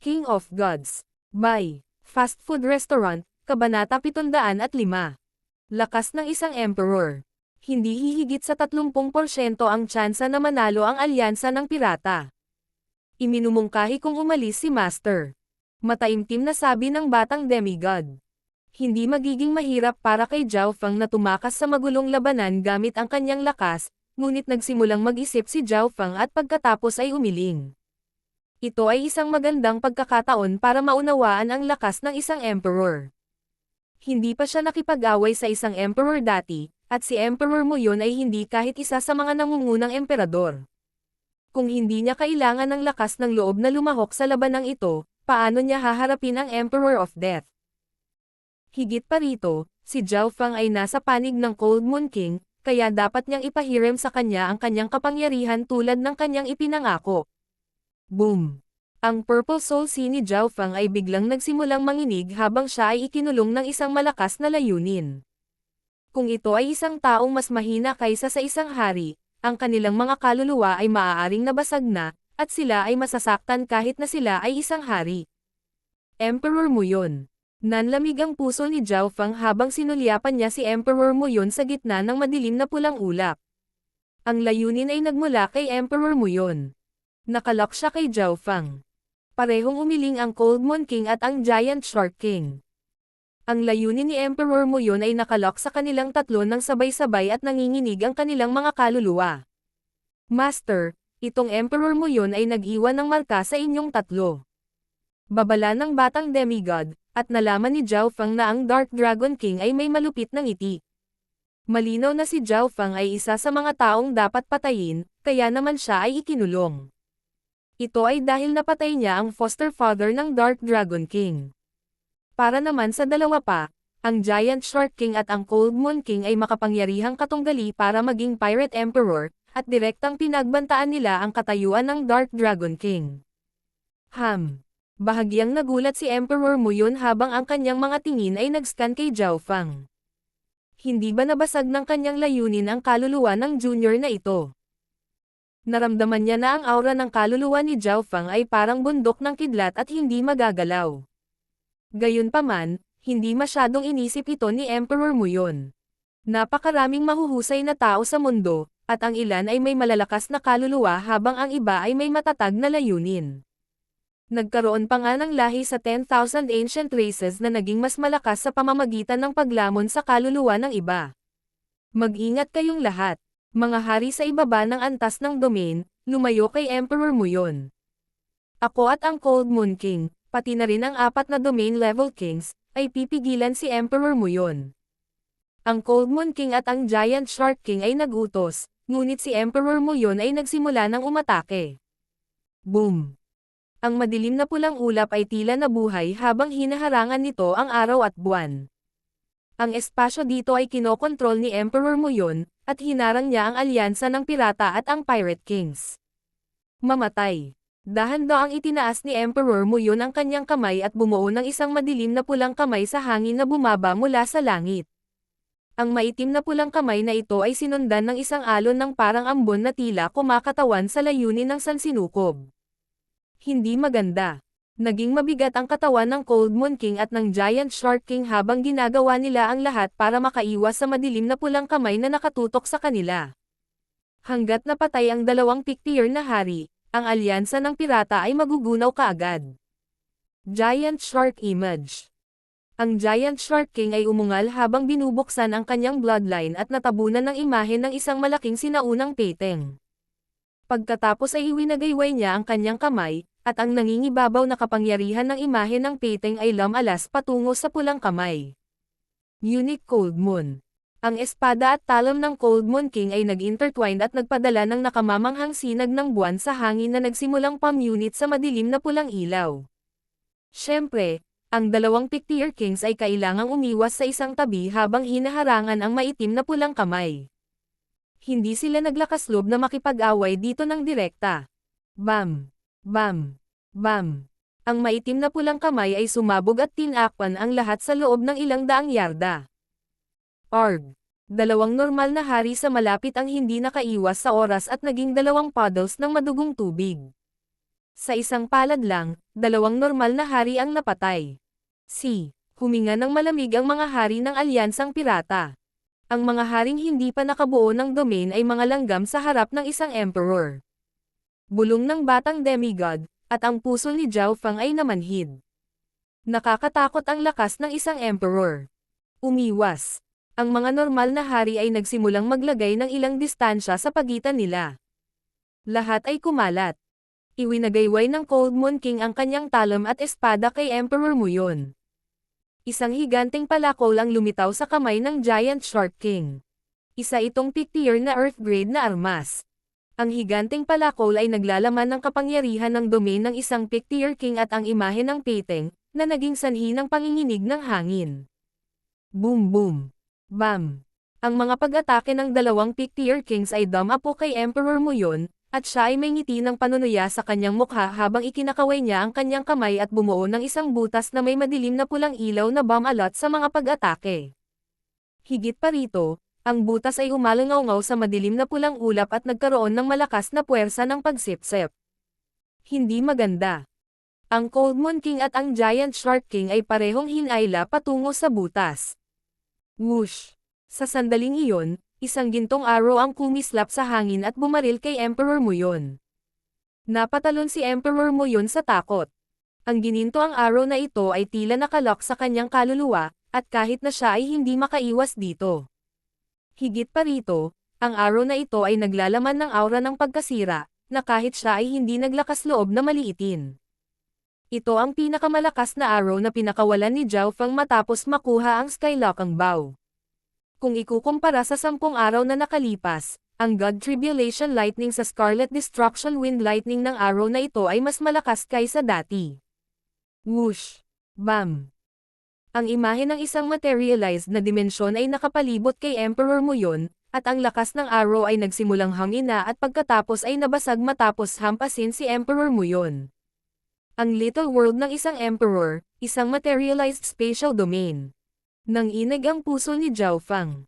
King of Gods. By Fast Food Restaurant, Kabanata 705. Lakas ng isang emperor. Hindi hihigit sa 30% ang tsansa na manalo ang alyansa ng pirata. Iminumungkahi kong umalis si Master. Mataimtim na sabi ng batang demigod. Hindi magiging mahirap para kay Zhao Feng na tumakas sa magulong labanan gamit ang kanyang lakas, ngunit nagsimulang mag-isip si Zhao Feng at pagkatapos ay umiling. Ito ay isang magandang pagkakataon para maunawaan ang lakas ng isang emperor. Hindi pa siya nakipag-away sa isang emperor dati, at si Emperor Muyon ay hindi kahit isa sa mga nangungunang emperador. Kung hindi niya kailangan ng lakas ng loob na lumahok sa labanang ito, paano niya haharapin ang Emperor of Death? Higit pa rito, si Zhao Feng ay nasa panig ng Cold Moon King, kaya dapat niyang ipahiram sa kanya ang kanyang kapangyarihan tulad ng kanyang ipinangako. Boom! Ang Purple Soul Sea ni Zhao Feng ay biglang nagsimulang manginig habang siya ay ikinulong ng isang malakas na layunin. Kung ito ay isang taong mas mahina kaysa sa isang hari, ang kanilang mga kaluluwa ay maaaring nabasag na, at sila ay masasaktan kahit na sila ay isang hari. Emperor Muyon. Nanlamig ang puso ni Zhao Feng habang sinulyapan niya si Emperor Muyon sa gitna ng madilim na pulang ulap. Ang layunin ay nagmula kay Emperor Muyon. Nakalok siya kay Zhao Feng. Parehong umiling ang Cold Moon King at ang Giant Shark King. Ang layunin ni Emperor Muyon ay nakalok sa kanilang tatlo ng sabay-sabay at nanginginig ang kanilang mga kaluluwa. Master, itong Emperor Muyon ay nag-iwan ng marka sa inyong tatlo. Babala ng batang demigod, at nalaman ni Zhao Feng na ang Dark Dragon King ay may malupit na ngiti. Malinaw na si Zhao Feng ay isa sa mga taong dapat patayin, kaya naman siya ay ikinulong. Ito ay dahil napatay niya ang foster father ng Dark Dragon King. Para naman sa dalawa pa, ang Giant Shark King at ang Cold Moon King ay makapangyarihang katunggali para maging Pirate Emperor, at direktang pinagbantaan nila ang katayuan ng Dark Dragon King. Bahagyang nagulat si Emperor Muyon habang ang kanyang mga tingin ay nag-scan kay Zhao Feng. Hindi ba nabasag ng kanyang layunin ang kaluluwa ng junior na ito? Naramdaman niya na ang aura ng kaluluwa ni Zhao Feng ay parang bundok ng kidlat at hindi magagalaw. Gayunpaman, hindi masyadong inisip ito ni Emperor Muyon. Napakaraming mahuhusay na tao sa mundo, at ang ilan ay may malalakas na kaluluwa habang ang iba ay may matatag na layunin. Nagkaroon pa nga ng lahi sa 10,000 ancient races na naging mas malakas sa pamamagitan ng paglamon sa kaluluwa ng iba. Mag-ingat kayong lahat, mga hari sa ibaba ng antas ng domain, lumayo kay Emperor Muyon. Ako at ang Cold Moon King, pati na rin ang 4 na domain level kings, ay pipigilan si Emperor Muyon. Ang Cold Moon King at ang Giant Shark King ay nagutos, ngunit si Emperor Muyon ay nagsimula ng umatake. Boom! Ang madilim na pulang ulap ay tila nabuhay habang hinaharangan nito ang araw at buwan. Ang espasyo dito ay kinokontrol ni Emperor Muyon, at hinarang niya ang alyansa ng pirata at ang Pirate Kings. Mamatay. Dahan-daang itinaas ni Emperor Muyon ang kanyang kamay at bumuo ng isang madilim na pulang kamay sa hangin na bumaba mula sa langit. Ang maitim na pulang kamay na ito ay sinundan ng isang alon ng parang ambon na tila kumakatawan sa layunin ng sansinukob. Hindi maganda. Naging mabigat ang katawan ng Cold Moon King at ng Giant Shark King habang ginagawa nila ang lahat para makaiwas sa madilim na pulang kamay na nakatutok sa kanila. Hanggat napatay ang dalawang pick-tier na hari, ang alyansa ng pirata ay magugunaw kaagad. Giant Shark Image. Ang Giant Shark King ay umungal habang binubuksan ang kanyang bloodline at natabunan ng imahe ng isang malaking sinaunang peteng. Pagkatapos ay iwinagayway niya ang kanyang kamay, at ang nangingibabaw na kapangyarihan ng imahe ng peteng ay lumalas patungo sa pulang kamay. Unique Cold Moon. Ang espada at talon ng Cold Moon King ay nag-intertwined at nagpadala ng nakamamanghang sinag ng buwan sa hangin na nagsimulang pamunit sa madilim na pulang ilaw. Siyempre, ang dalawang pick-tier kings ay kailangang umiwas sa isang tabi habang hinaharangan ang maitim na pulang kamay. Hindi sila naglakasloob na makipag-away dito ng direkta. Bam! Bam! Bam! Ang maitim na pulang kamay ay sumabog at tinakpan ang lahat sa loob ng ilang daang yarda. Arg! Dalawang normal na hari sa malapit ang hindi nakaiwas sa oras at naging dalawang puddles ng madugong tubig. Sa isang palad lang, Dalawang normal na hari ang napatay. Huminga ng malamig ang mga hari ng alyansang pirata. Ang mga haring hindi pa nakabuo ng domain ay mga langgam sa harap ng isang emperor. Bulong ng batang demigod, at ang puso ni Zhao Fang ay namanhid. Nakakatakot ang lakas ng isang emperor. Umiwas. Ang mga normal na hari ay nagsimulang maglagay ng ilang distansya sa pagitan nila. Lahat ay kumalat. Iwinagayway ng Cold Moon King ang kanyang talon at espada kay Emperor Muyon. Isang higanteng palakol ang lumitaw sa kamay ng Giant Shark King. Isa itong tier na Earth grade na armas. Ang higanteng palakol ay naglalaman ng kapangyarihan ng domain ng isang tier king at ang imahe ng Peteng, na naging sanhi ng panginginig ng hangin. Boom boom. Bam. Ang mga pag-atake ng dalawang tier kings ay dumapo kay Emperor Muyon, at siya ay may ngiti ng panunuya sa kanyang mukha habang ikinakaway niya ang kanyang kamay at bumuo ng isang butas na may madilim na pulang ilaw na bumalot sa mga pag-atake. Higit pa rito, ang butas ay umalangaw sa madilim na pulang ulap at nagkaroon ng malakas na puwersa ng pagsipsip. Hindi maganda. Ang Cold Moon King at ang Giant Shark King ay parehong hinayla patungo sa butas. Whoosh! Sa sandaling iyon, isang gintong arrow ang kumislap sa hangin at bumaril kay Emperor Muyon. Napatalon si Emperor Muyon sa takot. Ang ginintoang arrow na ito ay tila nakalock sa kanyang kaluluwa, at kahit na siya ay hindi makaiwas dito. Higit pa rito, ang arrow na ito ay naglalaman ng aura ng pagkasira, na kahit siya ay hindi naglakas loob na maliitin. Ito ang pinakamalakas na arrow na pinakawalan ni Zhao Fang matapos makuha ang Skylocking Bow. Kung ikukumpara sa 10 araw na nakalipas, ang God Tribulation Lightning sa Scarlet Destruction Wind Lightning ng araw na ito ay mas malakas kaysa dati. Whoosh! Bam! Ang imahe ng isang materialized na dimensyon ay nakapalibot kay Emperor Muyon, at ang lakas ng arrow ay nagsimulang hangina at pagkatapos ay nabasag matapos hampasin si Emperor Muyon. Ang little world ng isang emperor, isang materialized spatial domain. Nanginig ang puso ni Zhao Fang.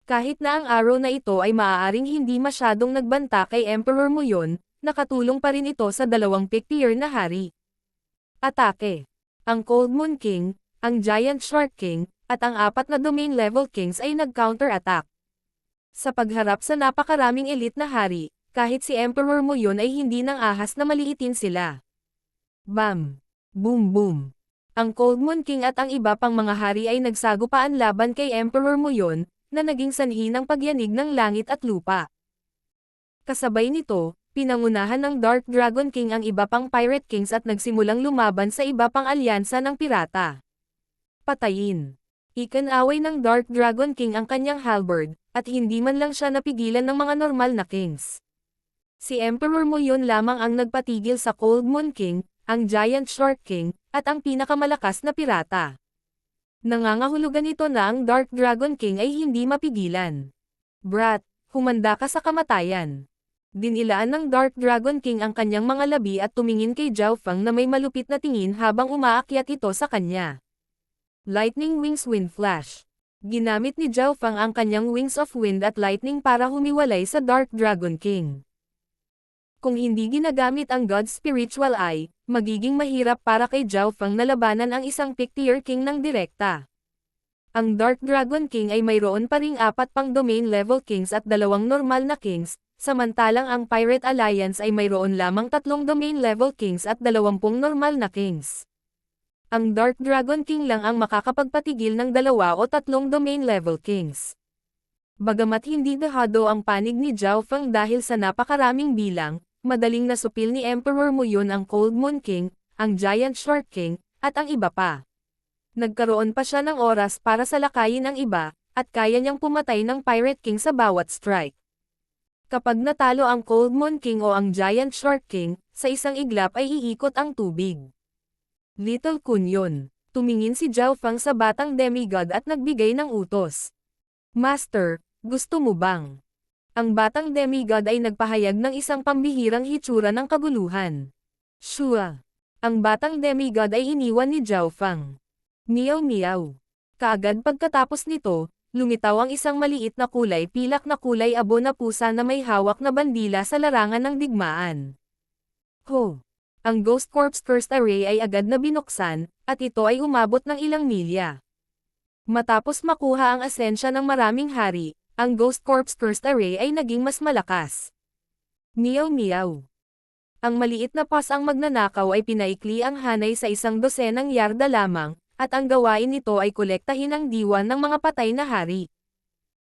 Kahit na ang arrow na ito ay maaaring hindi masyadong nagbanta kay Emperor Muyon, nakatulong pa rin ito sa dalawang tier na hari. Atake. Ang Cold Moon King, ang Giant Shark King, at ang 4 na domain level kings ay nag-counter-attack. Sa pagharap sa napakaraming elite na hari, kahit si Emperor Muyon ay hindi nang ahas na maliitin sila. Bam! Boom boom! Ang Cold Moon King at ang iba pang mga hari ay nagsagupaan laban kay Emperor Muyon, na naging sanhi ng pagyanig ng langit at lupa. Kasabay nito, pinangunahan ng Dark Dragon King ang iba pang Pirate Kings at nagsimulang lumaban sa iba pang alyansa ng pirata. Patayin. Ikinaway ng Dark Dragon King ang kanyang halberd, at hindi man lang siya napigilan ng mga normal na kings. Si Emperor Muyon lamang ang nagpatigil sa Cold Moon King, ang Giant Shark King, at ang pinakamalakas na pirata. Nangangahulugan ito na ang Dark Dragon King ay hindi mapigilan. Brat, humanda ka sa kamatayan. Dinilaan ng Dark Dragon King ang kanyang mga labi at tumingin kay Zhao Fang na may malupit na tingin habang umaakyat ito sa kanya. Lightning Wings Wind Flash. Ginamit ni Zhao Fang ang kanyang Wings of Wind at Lightning para humiwalay sa Dark Dragon King. Kung hindi ginagamit ang God's Spiritual Eye, magiging mahirap para kay Zhao Fang na labanan ang isang tier king ng direkta. Ang Dark Dragon King ay mayroon pa ring 4 pang domain level kings at 2 normal na kings, samantalang ang Pirate Alliance ay mayroon lamang 3 domain level kings at 20 normal na kings. Ang Dark Dragon King lang ang makakapagpatigil ng 2 o 3 domain level kings. Bagamat hindi dehado ang panig ni Zhao Fang dahil sa napakaraming bilang, madaling nasupil ni Emperor Muyon ang Cold Moon King, ang Giant Shark King, at ang iba pa. Nagkaroon pa siya ng oras para salakayin ang iba, at kaya niyang pumatay ng Pirate King sa bawat strike. Kapag natalo ang Cold Moon King o ang Giant Shark King, sa isang iglap ay iikot ang tubig. Little Kun yun. Tumingin si Zhao Fang sa batang demigod at nagbigay ng utos. Master, gusto mo bang? Ang batang demigod ay nagpahayag ng isang pambihirang hitsura ng kaguluhan. Shua. Ang batang demigod ay iniwan ni Zhao Fang. Meow meow. Kaagad pagkatapos nito, lumitaw ang isang maliit na kulay pilak na kulay abo na pusa na may hawak na bandila sa larangan ng digmaan. Ho! Ang Ghost Corp's Cursed Array ay agad na binuksan, at ito ay umabot ng ilang milya. Matapos makuha ang asensya ng maraming hari, ang Ghost Corp's Cursed Array ay naging mas malakas. Meow meow. Ang maliit na paws ang magnanakaw ay pinaikli ang hanay sa 100 yarda lamang, at ang gawain nito ay kolektahin ang diwan ng mga patay na hari.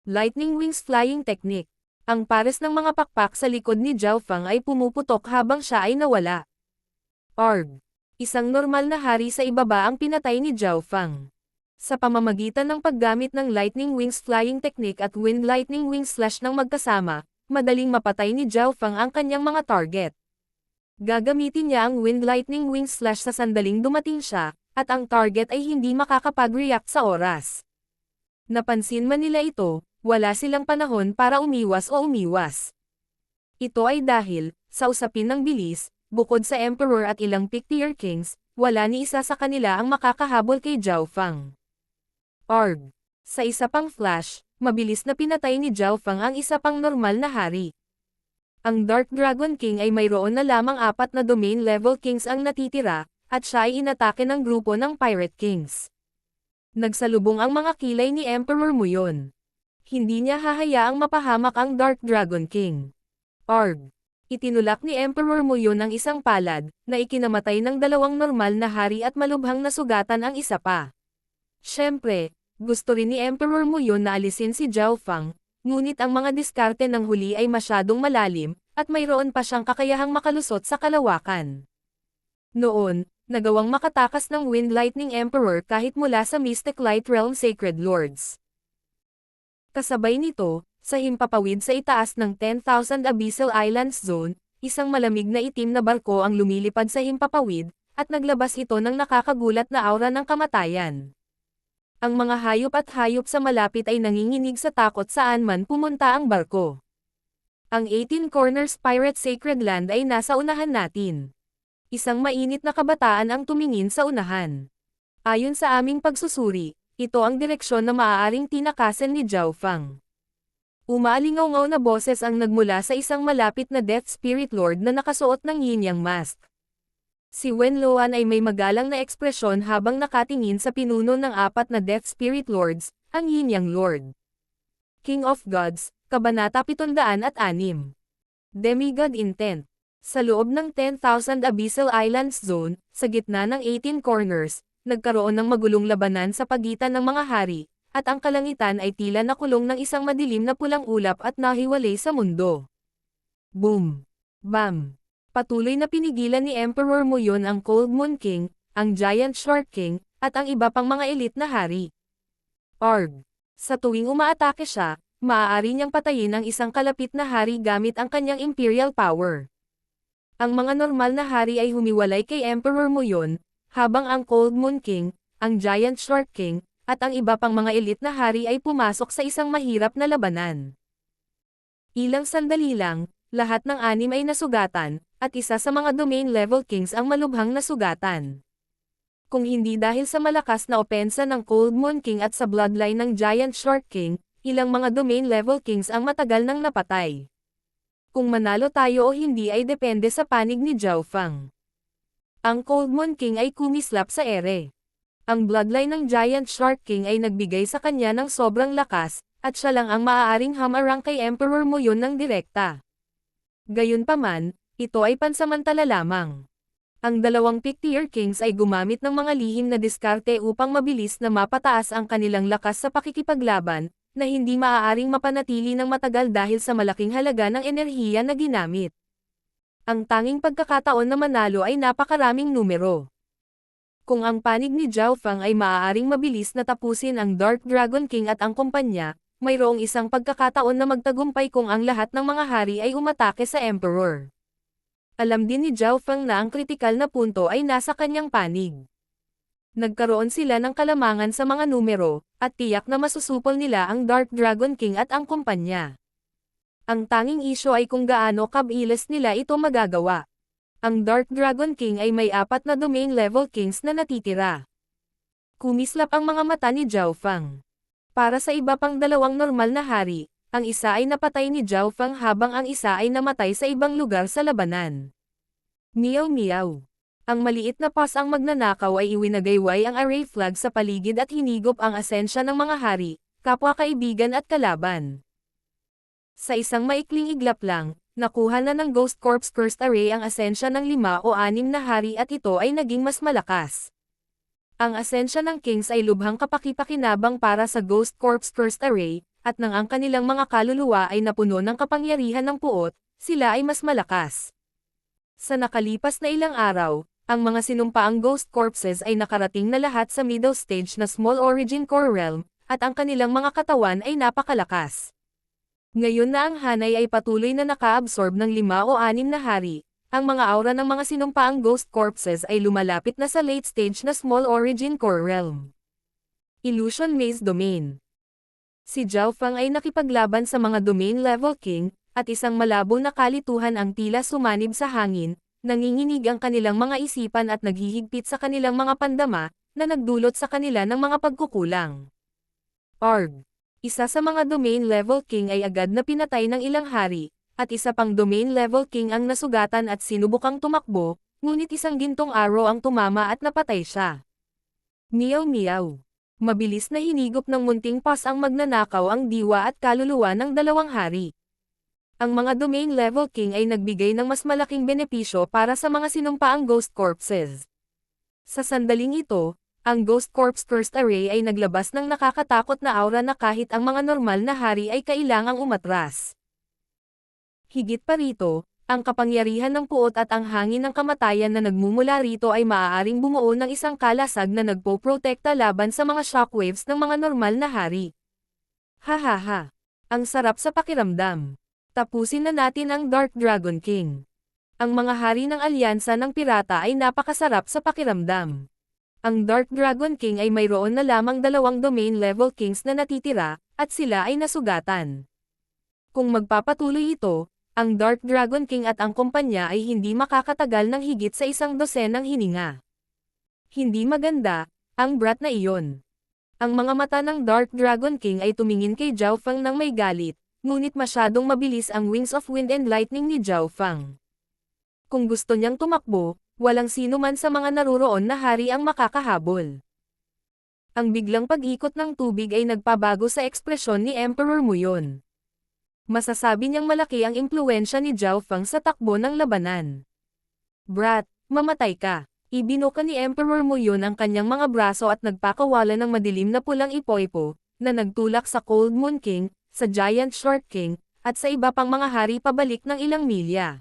Lightning Wings Flying Technique. Ang pares ng mga pakpak sa likod ni Zhao Fang ay pumuputok habang siya ay nawala. Org. Isang normal na hari sa ibaba ang pinatay ni Zhao Fang. Sa pamamagitan ng paggamit ng Lightning Wings Flying Technique at Wind Lightning Wings Slash ng magkasama, madaling mapatay ni Zhao Fang ang kanyang mga target. Gagamitin niya ang Wind Lightning Wings Slash sa sandaling dumating siya, at ang target ay hindi makakapag-react sa oras. Napansin man nila ito, wala silang panahon para umiwas o umiwas. Ito ay dahil, sa usapin ng bilis, bukod sa Emperor at ilang Pick-tier Kings, wala ni isa sa kanila ang makakahabol kay Zhao Fang. Org. Sa isa pang flash, mabilis na pinatay ni Zhao Fang ang isa pang normal na hari. Ang Dark Dragon King ay mayroon na lamang 4 na domain level kings ang natitira, at siya ay inatake ng grupo ng Pirate Kings. Nagsalubong ang mga kilay ni Emperor Muyon. Hindi niya hahayaang mapahamak ang Dark Dragon King. Org. Itinulak ni Emperor Muyon ang isang palad, na ikinamatay ng 2 normal na hari at malubhang nasugatan ang isa pa. Siyempre, gusto rin ni Emperor Muyon na alisin si Zhao Fang, ngunit ang mga diskarte ng huli ay masyadong malalim, at mayroon pa siyang kakayahang makalusot sa kalawakan. Noon, nagawang makatakas ng Wind Lightning Emperor kahit mula sa Mystic Light Realm Sacred Lords. Kasabay nito, sa himpapawid sa itaas ng 10,000 Abyssal Islands Zone, isang malamig na itim na barko ang lumilipad sa himpapawid, at naglabas ito ng nakakagulat na aura ng kamatayan. Ang mga hayop at hayop sa malapit ay nanginginig sa takot saan man pumunta ang barko. Ang 18 Corners Pirate Sacred Land ay nasa unahan natin. Isang mainit na kabataan ang tumingin sa unahan. Ayon sa aming pagsusuri, ito ang direksyon na maaaring tinakasan ni Zhao Fang. Umaalingaw-ngaw na boses ang nagmula sa isang malapit na Death Spirit Lord na nakasuot ng yin-yang mask. Si Wen Luan ay may magalang na ekspresyon habang nakatingin sa pinuno ng 4 na Death Spirit Lords, ang Yin-yang Lord. King of Gods, Kabanata 706. Demigod Intent. Sa loob ng 10,000 Abyssal Islands Zone, sa gitna ng 18 Corners, nagkaroon ng magulong labanan sa pagitan ng mga hari, at ang kalangitan ay tila nakulong ng isang madilim na pulang ulap at nahiwalay sa mundo. Boom! Bam! Patuloy na pinigilan ni Emperor Muyon ang Cold Moon King, ang Giant Shark King, at ang iba pang mga elite na hari. Org! Sa tuwing umaatake siya, maaari niyang patayin ang isang kalapit na hari gamit ang kanyang imperial power. Ang mga normal na hari ay humiwalay kay Emperor Muyon, habang ang Cold Moon King, ang Giant Shark King, at ang iba pang mga elite na hari ay pumasok sa isang mahirap na labanan. Ilang sandali lang, lahat ng 6 ay nasugatan, at isa sa mga domain level kings ang malubhang nasugatan. Kung hindi dahil sa malakas na opensa ng Cold Moon King at sa bloodline ng Giant Shark King, ilang mga domain level kings ang matagal nang napatay. Kung manalo tayo o hindi ay depende sa panig ni Zhao Fang. Ang Cold Moon King ay kumislap sa ere. Ang bloodline ng Giant Shark King ay nagbigay sa kanya ng sobrang lakas, at siya lang ang maaaring hamarang kay Emperor Muyon ng direkta. Gayunpaman, ito ay pansamantala lamang. Ang 2 Pick-tier Kings ay gumamit ng mga lihim na diskarte upang mabilis na mapataas ang kanilang lakas sa pakikipaglaban, na hindi maaaring mapanatili ng matagal dahil sa malaking halaga ng enerhiya na ginamit. Ang tanging pagkakataon na manalo ay napakaraming numero. Kung ang panig ni Zhao Fang ay maaaring mabilis na tapusin ang Dark Dragon King at ang kumpanya, mayroong isang pagkakataon na magtagumpay kung ang lahat ng mga hari ay umatake sa Emperor. Alam din ni Zhao Fang na ang kritikal na punto ay nasa kanyang panig. Nagkaroon sila ng kalamangan sa mga numero, at tiyak na masusupol nila ang Dark Dragon King at ang kumpanya. Ang tanging isyo ay kung gaano kabilis nila ito magagawa. Ang Dark Dragon King ay may 4 na domain level kings na natitira. Kumislap ang mga mata ni Zhao Fang. Para sa iba pang 2 normal na hari, ang isa ay napatay ni Zhao Fang habang ang isa ay namatay sa ibang lugar sa labanan. Meow meow. Ang maliit na pass ang magnanakaw ay iwinagayway ang array flag sa paligid at hinigop ang asensya ng mga hari, kapwa-kaibigan at kalaban. Sa isang maikling iglap lang, nakuha na ng Ghost Corps Cursed Array ang asensya ng 5 o 6 na hari at ito ay naging mas malakas. Ang asensya ng Kings ay lubhang kapaki-pakinabang para sa Ghost Corps Cursed Array, at nang ang kanilang mga kaluluwa ay napuno ng kapangyarihan ng puot, sila ay mas malakas. Sa nakalipas na ilang araw, ang mga sinumpaang Ghost Corpses ay nakarating na lahat sa middle stage na Small Origin Core Realm, at ang kanilang mga katawan ay napakalakas. Ngayon na ang hanay ay patuloy na naka-absorb ng 5 o 6 na hari, ang mga aura ng mga sinumpaang Ghost Corpses ay lumalapit na sa late stage na Small Origin Core Realm. Illusion Maze Domain. Si Zhao Fang ay nakipaglaban sa mga Domain Level King, at isang malabo na kalituhan ang tila sumanib sa hangin, nanginginig ang kanilang mga isipan at naghihigpit sa kanilang mga pandama, na nagdulot sa kanila ng mga pagkukulang. Arg! Isa sa mga Domain Level King ay agad na pinatay ng ilang hari, at isa pang Domain Level King ang nasugatan at sinubukang tumakbo, ngunit isang gintong arrow ang tumama at napatay siya. Meow meow. Mabilis na hinigop ng munting pass ang magnanakaw ang diwa at kaluluwa ng dalawang hari. Ang mga Domain Level King ay nagbigay ng mas malaking benepisyo para sa mga sinumpaang Ghost Corpses. Sa sandaling ito, ang Ghost Corps Cursed Array ay naglabas ng nakakatakot na aura na kahit ang mga normal na hari ay kailangang umatras. Higit pa rito, ang kapangyarihan ng puot at ang hangin ng kamatayan na nagmumula rito ay maaaring bumuo ng isang kalasag na nagpoprotekta laban sa mga shockwaves ng mga normal na hari. Hahaha! Ang sarap sa pakiramdam. Tapusin na natin ang Dark Dragon King. Ang mga hari ng alyansa ng pirata ay napakasarap sa pakiramdam. Ang Dark Dragon King ay mayroon na lamang 2 Domain Level Kings na natitira, at sila ay nasugatan. Kung magpapatuloy ito, ang Dark Dragon King at ang kumpanya ay hindi makakatagal ng higit sa 1 dosenang hininga. Hindi maganda, ang brat na iyon. Ang mga mata ng Dark Dragon King ay tumingin kay Zhao Fang nang may galit, ngunit masyadong mabilis ang Wings of Wind and Lightning ni Zhao Fang. Kung gusto niyang tumakbo, walang sino man sa mga naruroon na hari ang makakahabol. Ang biglang pag-ikot ng tubig ay nagpabago sa ekspresyon ni Emperor Muyon. Masasabi niyang malaki ang impluwensya ni Zhao Fang sa takbo ng labanan. Brat, mamatay ka! Ibinuka ni Emperor Muyon ang kanyang mga braso at nagpakawala ng madilim na pulang ipoipo, na nagtulak sa Cold Moon King, sa Giant Shark King, at sa iba pang mga hari pabalik ng ilang milya.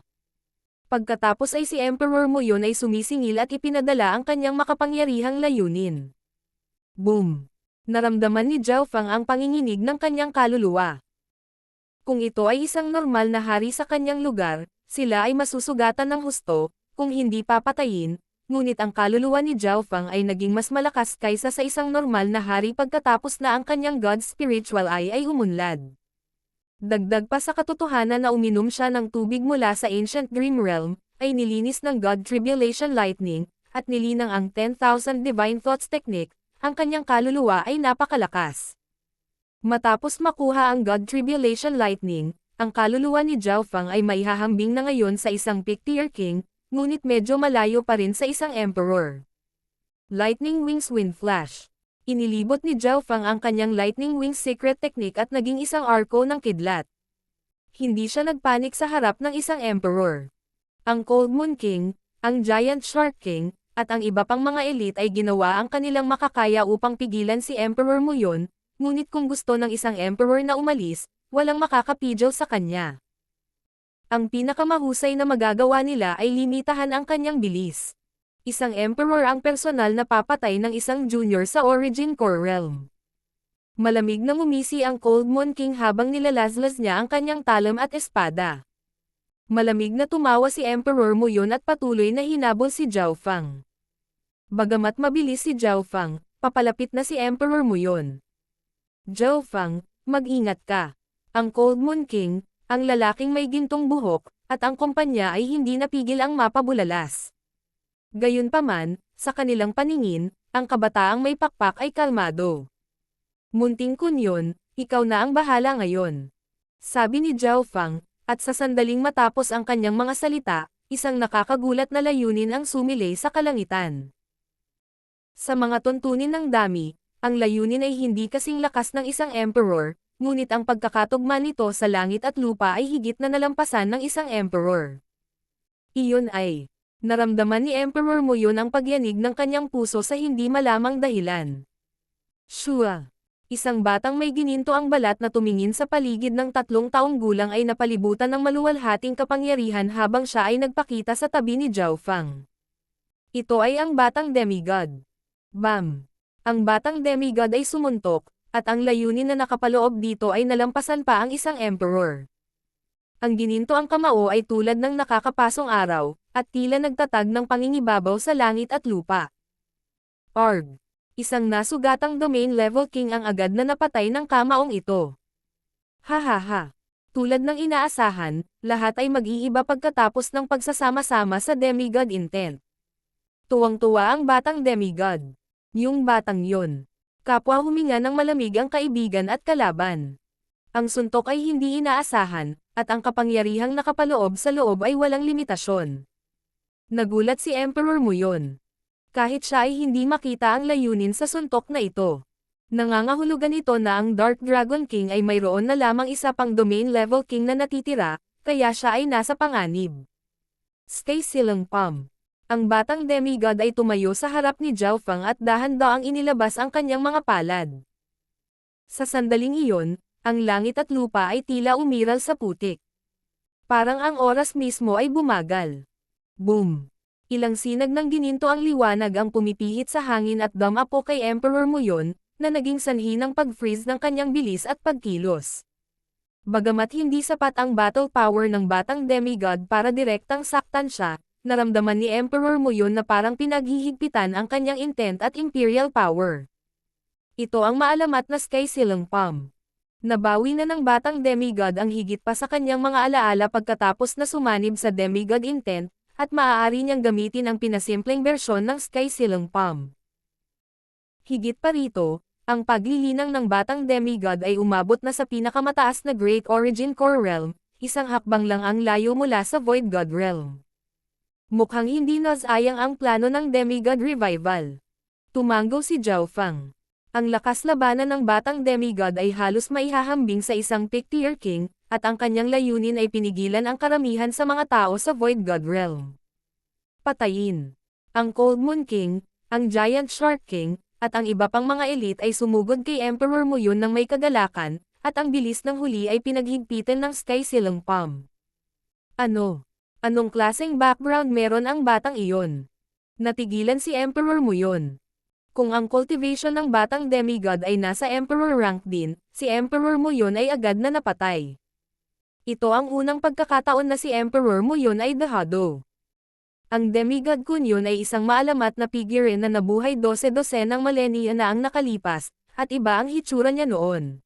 Pagkatapos ay si Emperor Muyon ay sumisingil at ipinadala ang kanyang makapangyarihang layunin. Boom! Naramdaman ni Zhao Fang ang panginginig ng kanyang kaluluwa. Kung ito ay isang normal na hari sa kanyang lugar, sila ay masusugatan ng husto, kung hindi papatayin, ngunit ang kaluluwa ni Zhao Fang ay naging mas malakas kaysa sa isang normal na hari pagkatapos na ang kanyang God's Spiritual Eye ay umunlad. Dagdag pa sa katotohanan na uminom siya ng tubig mula sa Ancient Dream Realm, ay nilinis ng God Tribulation Lightning, at nilinang ang 10,000 Divine Thoughts Technique, ang kanyang kaluluwa ay napakalakas. Matapos makuha ang God Tribulation Lightning, ang kaluluwa ni Zhao Fang ay maihahambing na ngayon sa isang Peak-tier King, ngunit medyo malayo pa rin sa isang Emperor. Lightning Wings Wind Flash. Inilibot ni Zhao Fang ang kanyang Lightning Wings Secret Technique at naging isang arko ng kidlat. Hindi siya nagpanik sa harap ng isang Emperor. Ang Cold Moon King, ang Giant Shark King, at ang iba pang mga elite ay ginawa ang kanilang makakaya upang pigilan si Emperor Muyon, ngunit kung gusto ng isang Emperor na umalis, walang makakapigil sa kanya. Ang pinakamahusay na magagawa nila ay limitahan ang kanyang bilis. Isang Emperor ang personal na papatay ng isang junior sa Origin Core Realm. Malamig na ngumisi ang Cold Moon King habang nilalazlas niya ang kanyang talam at espada. Malamig na tumawa si Emperor Muyon at patuloy na hinabol si Zhao Fang. Bagamat mabilis si Zhao Fang, papalapit na si Emperor Muyon. Zhao Fang, mag-ingat ka. Ang Cold Moon King, ang lalaking may gintong buhok, at ang kumpanya ay hindi napigil ang mapabulalas. Gayunpaman, sa kanilang paningin, ang kabataang may pakpak ay kalmado. Munting kunyon, ikaw na ang bahala ngayon. Sabi ni Zhao Fang, at sa sandaling matapos ang kanyang mga salita, Isang nakakagulat na layunin ang sumilay sa kalangitan. Sa mga tuntunin ng dami, ang layunin ay hindi kasing lakas ng isang emperor, ngunit ang pagkakatugma nito sa langit at lupa ay higit na nalampasan ng isang emperor. Iyon ay, naramdaman ni Emperor Muyon ang pagyanig ng kanyang puso sa hindi malamang dahilan. Shua, isang batang may gininto ang balat na tumingin sa paligid ng 3 taong gulang ay napalibutan ng maluwalhating kapangyarihan habang siya ay nagpakita sa tabi ni Zhao Fang. Ito ay ang batang demigod. Bam! Ang batang demigod ay sumuntok, at ang layunin na nakapaloob dito ay nalampasan pa ang isang emperor. Ang gininto ang kamao ay tulad ng nakakapasong araw, at tila nagtatag ng pangingibabaw sa langit at lupa. Arg! Isang nasugatang domain level king ang agad na napatay ng kamaong ito. Hahaha! Tulad ng inaasahan, lahat ay mag-iiba pagkatapos ng pagsasama-sama sa demigod intent. Tuwang-tuwa ang batang demigod. Yung batang yon. Kapwa huminga ng malamig ang kaibigan at kalaban. Ang suntok ay hindi inaasahan, at ang kapangyarihang nakapaloob sa loob ay walang limitasyon. Nagulat si Emperor Muyon. Kahit siya ay hindi makita ang layunin sa suntok na ito. Nangangahulugan ito na ang Dark Dragon King ay mayroon na lamang isa pang domain level king na natitira, kaya siya ay nasa panganib. Stay silang Pam. Ang batang demigod ay tumayo sa harap ni Zhao Fang at dahan-daang inilabas ang kanyang mga palad. Sa sandaling iyon, ang langit at lupa ay tila umiral sa putik. Parang ang oras mismo ay bumagal. Boom! Ilang sinag ng gininto ang liwanag ang pumipihit sa hangin at dumapo kay Emperor Muyon, na naging sanhi ng pag-freeze ng kanyang bilis at pagkilos. Bagamat hindi sapat ang battle power ng batang demigod para direktang saktan siya, naramdaman ni Emperor Muyon na parang pinaghihigpitan ang kanyang intent at imperial power. Ito ang maalamat na Sky Silang Palm. Nabawi na ng batang demigod ang higit pa sa kanyang mga alaala pagkatapos na sumanib sa demigod intent, at maaari niyang gamitin ang pinasimpleng bersyon ng Sky Silang Palm. Higit pa rito, ang paglilinang ng batang demigod ay umabot na sa pinakamataas na Great Origin Core Realm, isang hakbang lang ang layo mula sa Void God Realm. Mukhang hindi nasayang ang plano ng demigod revival. Tumango si Zhao Fang. Ang lakas labanan ng batang demigod ay halos maihahambing sa isang Pick-tier king, at ang kanyang layunin ay pinigilan ang karamihan sa mga tao sa Void God Realm. Patayin. Ang Cold Moon King, ang Giant Shark King, at ang iba pang mga elite ay sumugod kay Emperor Muyon ng may kagalakan, at ang bilis ng huli ay pinaghigpitan ng Sky Silang Palm. Ano? Anong klaseng background meron ang batang iyon? Natigilan si Emperor Muyon. Kung ang cultivation ng batang demigod ay nasa Emperor rank din, si Emperor Muyon ay agad na napatay. Ito ang unang pagkakataon na si Emperor Muyon ay dehado. Ang demigod Kunyon ay isang maalamat na figurine na nabuhay 12 ng milenya na ang nakalipas, at iba ang hitsura niya noon.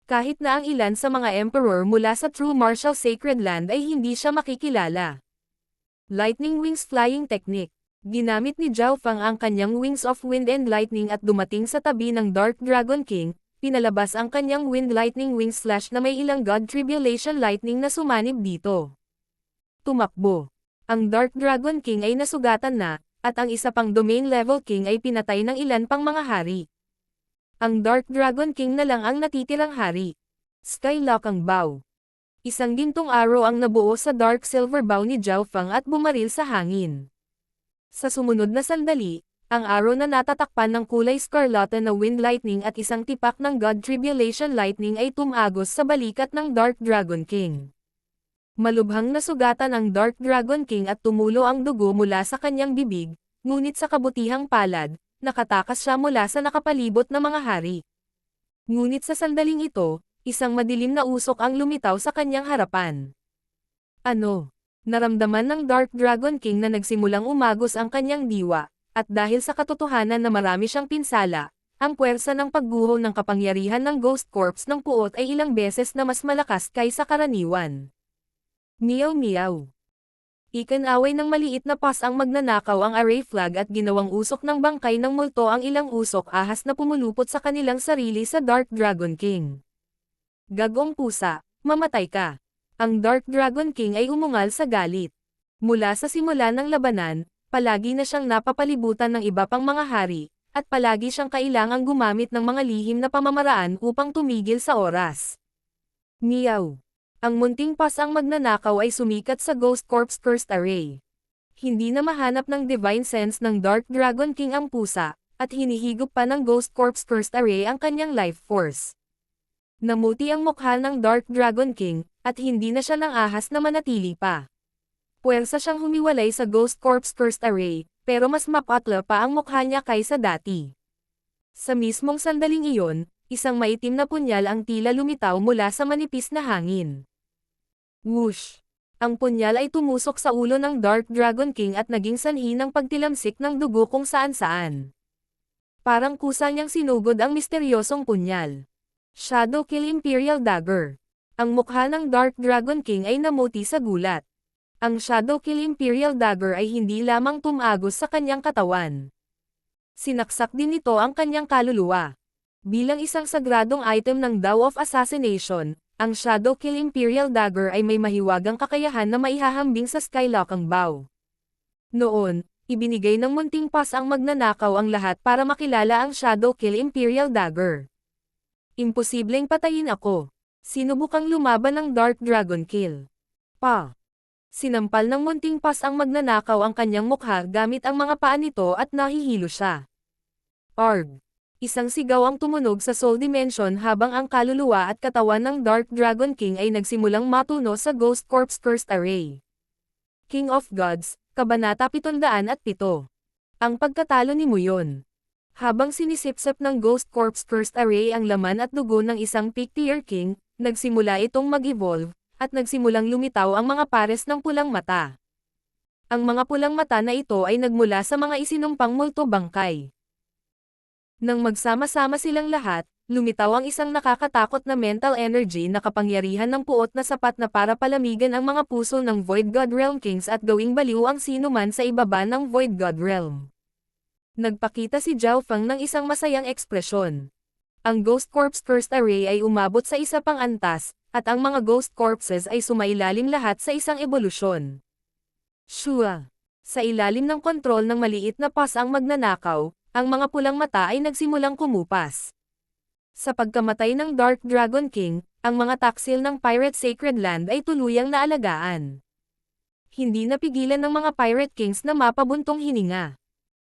Kahit na ang ilan sa mga emperor mula sa True Martial Sacred Land ay hindi siya makikilala. Lightning Wings Flying Technique. Ginamit ni Zhao Fang ang kanyang Wings of Wind and Lightning at dumating sa tabi ng Dark Dragon King, pinalabas ang kanyang Wind Lightning Wings Slash na may ilang God Tribulation Lightning na sumanib dito. Tumakbo. Ang Dark Dragon King ay nasugatan na, at ang isa pang Domain Level King ay pinatay ng ilan pang mga hari. Ang Dark Dragon King na lang ang natitirang hari. Skylock ang bow. Isang gintong arrow ang nabuo sa Dark Silver bow ni Zhao Fang at bumaril sa hangin. Sa sumunod na sandali, ang arrow na natatakpan ng kulay scarlata na Wind Lightning at isang tipak ng God Tribulation Lightning ay tumagos sa balikat ng Dark Dragon King. Malubhang nasugatan ang Dark Dragon King at tumulo ang dugo mula sa kanyang bibig, ngunit sa kabutihang palad, nakatakas siya mula sa nakapalibot na mga hari. Ngunit sa sandaling ito, isang madilim na usok ang lumitaw sa kanyang harapan. Ano? Naramdaman ng Dark Dragon King na nagsimulang umagos ang kanyang diwa, at dahil sa katotohanan na marami siyang pinsala, ang puwersa ng pagguho ng kapangyarihan ng Ghost Corps ng puot ay ilang beses na mas malakas kaysa karaniwan. Meow meow. Ikan-away ng maliit na pas ang magnanakaw ang array flag at ginawang usok ng bangkay ng multo ang ilang usok ahas na pumulupot sa kanilang sarili sa Dark Dragon King. Gagong pusa, mamatay ka. Ang Dark Dragon King ay umungal sa galit. Mula sa simula ng labanan, palagi na siyang napapalibutan ng iba pang mga hari, at palagi siyang kailangang gumamit ng mga lihim na pamamaraan upang tumigil sa oras. Meow. Ang munting pas ang magnanakaw ay sumikat sa Ghost Corp's Cursed Array. Hindi na mahanap ng Divine Sense ng Dark Dragon King ang pusa, at hinihigop pa ng Ghost Corp's Cursed Array ang kanyang life force. Namuti ang mukha ng Dark Dragon King, at hindi na siya nang ahas na manatili pa. Puwersa siyang humiwalay sa Ghost Corp's Cursed Array, pero mas mapatla pa ang mukha niya kaysa dati. Sa mismong sandaling iyon, isang maitim na punyal ang tila lumitaw mula sa manipis na hangin. Whoosh! Ang punyal ay tumusok sa ulo ng Dark Dragon King at naging sanhi ng pagtilamsik ng dugo kung saan-saan. Parang kusa niyang sinugod ang misteryosong punyal. Shadow Kill Imperial Dagger. Ang mukha ng Dark Dragon King ay namuti sa gulat. Ang Shadow Kill Imperial Dagger ay hindi lamang tumagos sa kanyang katawan. Sinaksak din nito ang kanyang kaluluwa. Bilang isang sagradong item ng Dao of Assassination, ang Shadow Kill Imperial Dagger ay may mahiwagang kakayahan na maihahambing sa Skylockang Bow. Noon, ibinigay ng munting pas ang magnanakaw ang lahat para makilala ang Shadow Kill Imperial Dagger. Imposibleng patayin ako. Sinubukang lumaban ng Dark Dragon Kill. Sinampal ng munting pas ang magnanakaw ang kanyang mukha gamit ang mga paa nito at nahihilo siya. Arg! Isang sigaw ang tumunog sa Soul Dimension habang ang kaluluwa at katawan ng Dark Dragon King ay nagsimulang matuno sa Ghost Corp's Cursed Array. King of Gods, Kabanata 707. Ang pagkatalo ni Muyon. Habang sinisipsip ng Ghost Corp's Cursed Array ang laman at dugo ng isang Peak-tier King, nagsimula itong mag-evolve, at nagsimulang lumitaw ang mga pares ng pulang mata. Ang mga pulang mata na ito ay nagmula sa mga isinumpang multo bangkay. Nang magsama-sama silang lahat, lumitaw ang isang nakakatakot na mental energy na kapangyarihan ng puot na sapat na para palamigan ang mga puso ng Void God Realm Kings at gawing baliw ang sino man sa ibaba ng Void God Realm. Nagpakita si Zhao Feng ng isang masayang ekspresyon. Ang Ghost Corp's Cursed Array ay umabot sa isa pang antas, at ang mga Ghost Corpses ay sumailalim lahat sa isang ebolusyon. Shua! Sa ilalim ng kontrol ng maliit na pas ang magnanakaw, ang mga pulang mata ay nagsimulang kumupas. Sa pagkamatay ng Dark Dragon King, ang mga taksil ng Pirate Sacred Land ay tuluyang naalagaan. Hindi napigilan ng mga Pirate Kings na mapabuntong hininga.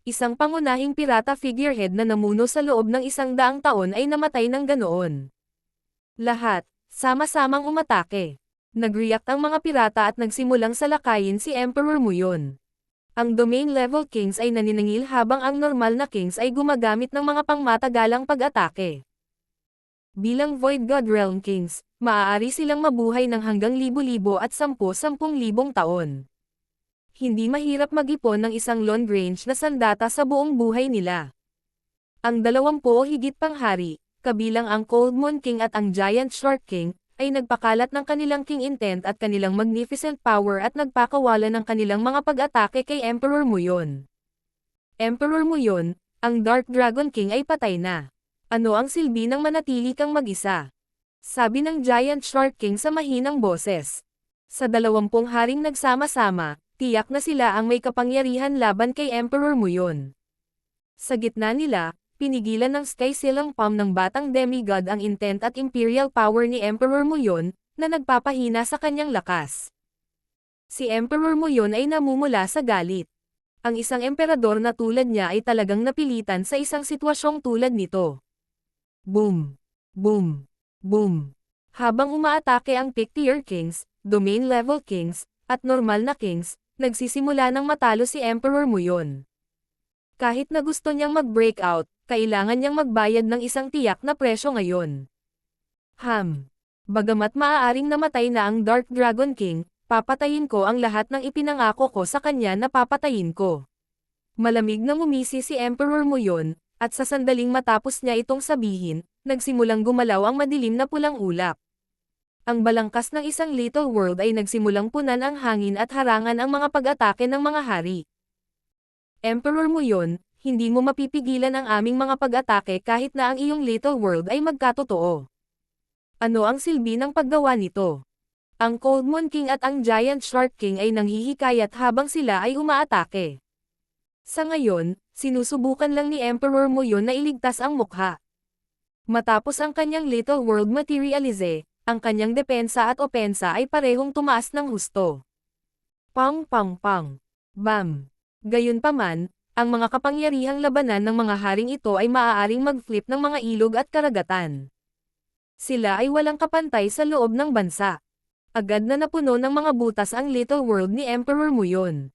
Isang pangunahing pirata figurehead na namuno sa loob ng 100 taon ay namatay ng ganoon. Lahat, sama-samang umatake. Nag-react ang mga pirata at nagsimulang salakayin si Emperor Muyon. Ang domain-level kings ay naniningil habang ang normal na kings ay gumagamit ng mga pangmatagalang pag-atake. Bilang Void God Realm Kings, maaari silang mabuhay ng hanggang libo-libo at 10,000 taon. Hindi mahirap mag-ipon ng isang long range na sandata sa buong buhay nila. Ang 20 o higit pang hari, kabilang ang Cold Moon King at ang Giant Shark King, ay nagpakalat ng kanilang king intent at kanilang magnificent power at nagpakawala ng kanilang mga pag-atake kay Emperor Muyon. Emperor Muyon, ang Dark Dragon King ay patay na. Ano ang silbi ng manatili kang mag-isa? Sabi ng Giant Shark King sa mahinang boses. Sa 20 haring nagsama-sama, tiyak na sila ang may kapangyarihan laban kay Emperor Muyon. Sa gitna nila, pinigilan ng Sky Silang Palm ng batang demigod ang intent at imperial power ni Emperor Muyon, na nagpapahina sa kanyang lakas. Si Emperor Muyon ay namumula sa galit. Ang isang emperador na tulad niya ay talagang napilitan sa isang sitwasyong tulad nito. Boom! Boom! Boom! Habang umaatake ang Peak-tier Kings, Domain-level Kings, at normal na Kings, nagsisimula ng matalo si Emperor Muyon. Kahit na gusto niyang mag-breakout, kailangan niyang magbayad ng isang tiyak na presyo ngayon. Bagamat maaaring namatay na ang Dark Dragon King, papatayin ko ang lahat ng ipinangako ko sa kanya na papatayin ko. Malamig na ngumisi si Emperor Muyon, at sa sandaling matapos niya itong sabihin, nagsimulang gumalaw ang madilim na pulang ulap. Ang balangkas ng isang little world ay nagsimulang punan ang hangin at harangan ang mga pag-atake ng mga hari. Emperor Muyon, hindi mo mapipigilan ang aming mga pag-atake kahit na ang iyong little world ay magkatotoo. Ano ang silbi ng paggawa nito? Ang Cold Moon King at ang Giant Shark King ay nanghihikayat habang sila ay umaatake. Sa ngayon, sinusubukan lang ni Emperor Muyon na iligtas ang mukha. Matapos ang kanyang Little World materialize, ang kanyang depensa at opensa ay parehong tumaas ng husto. Pang pang pang. Bam. Gayunpaman, ang mga kapangyarihang labanan ng mga haring ito ay maaaring mag-flip ng mga ilog at karagatan. Sila ay walang kapantay sa loob ng bansa. Agad na napuno ng mga butas ang Little World ni Emperor Muyon.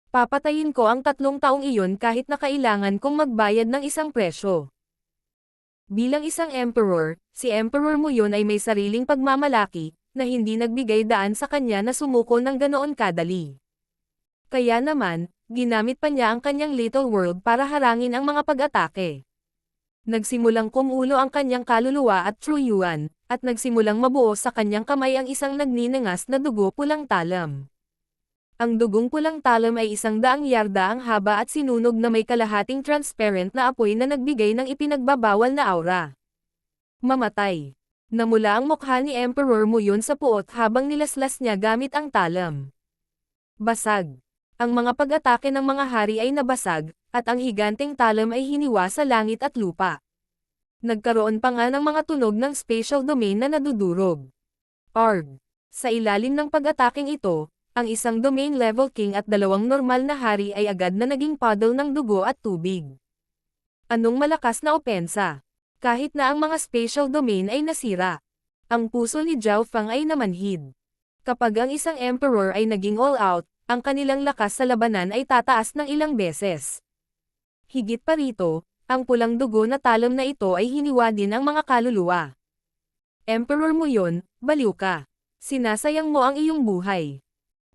Papatayin ko ang 3 taong iyon kahit na kailangan kong magbayad ng isang presyo. Bilang isang emperor, si Emperor Muyon ay may sariling pagmamalaki, na hindi nagbigay daan sa kanya na sumuko ng ganoon kadali. Kaya naman, ginamit pa niya ang kanyang Little World para harangin ang mga pag-atake. Nagsimulang kumulo ang kanyang kaluluwa at True Yuan, at nagsimulang mabuo sa kanyang kamay ang isang nagninangas na dugo pulang talam. Ang dugong pulang talam ay 100 yarda ang haba at sinunog na may kalahating transparent na apoy na nagbigay ng ipinagbabawal na aura. Mamatay. Namula ang mukha ni Emperor Muyon sa puot habang nilaslas niya gamit ang talam. Basag. Ang mga pag-atake ng mga hari ay nabasag, at ang higanteng talam ay hiniwa sa langit at lupa. Nagkaroon pa nga ng mga tunog ng spatial domain na nadudurog. Arg! Sa ilalim ng pag-ataking ito, ang isang domain level king at 2 normal na hari ay agad na naging puddle ng dugo at tubig. Anong malakas na opensa? Kahit na ang mga spatial domain ay nasira. Ang puso ni Zhao Fang ay namanhid. Kapag ang isang emperor ay naging all out, ang kanilang lakas sa labanan ay tataas ng ilang beses. Higit pa rito, ang pulang dugo na talam na ito ay hiniwa din ang mga kaluluwa. Emperor Muyon, baliw ka. Sinasayang mo ang iyong buhay.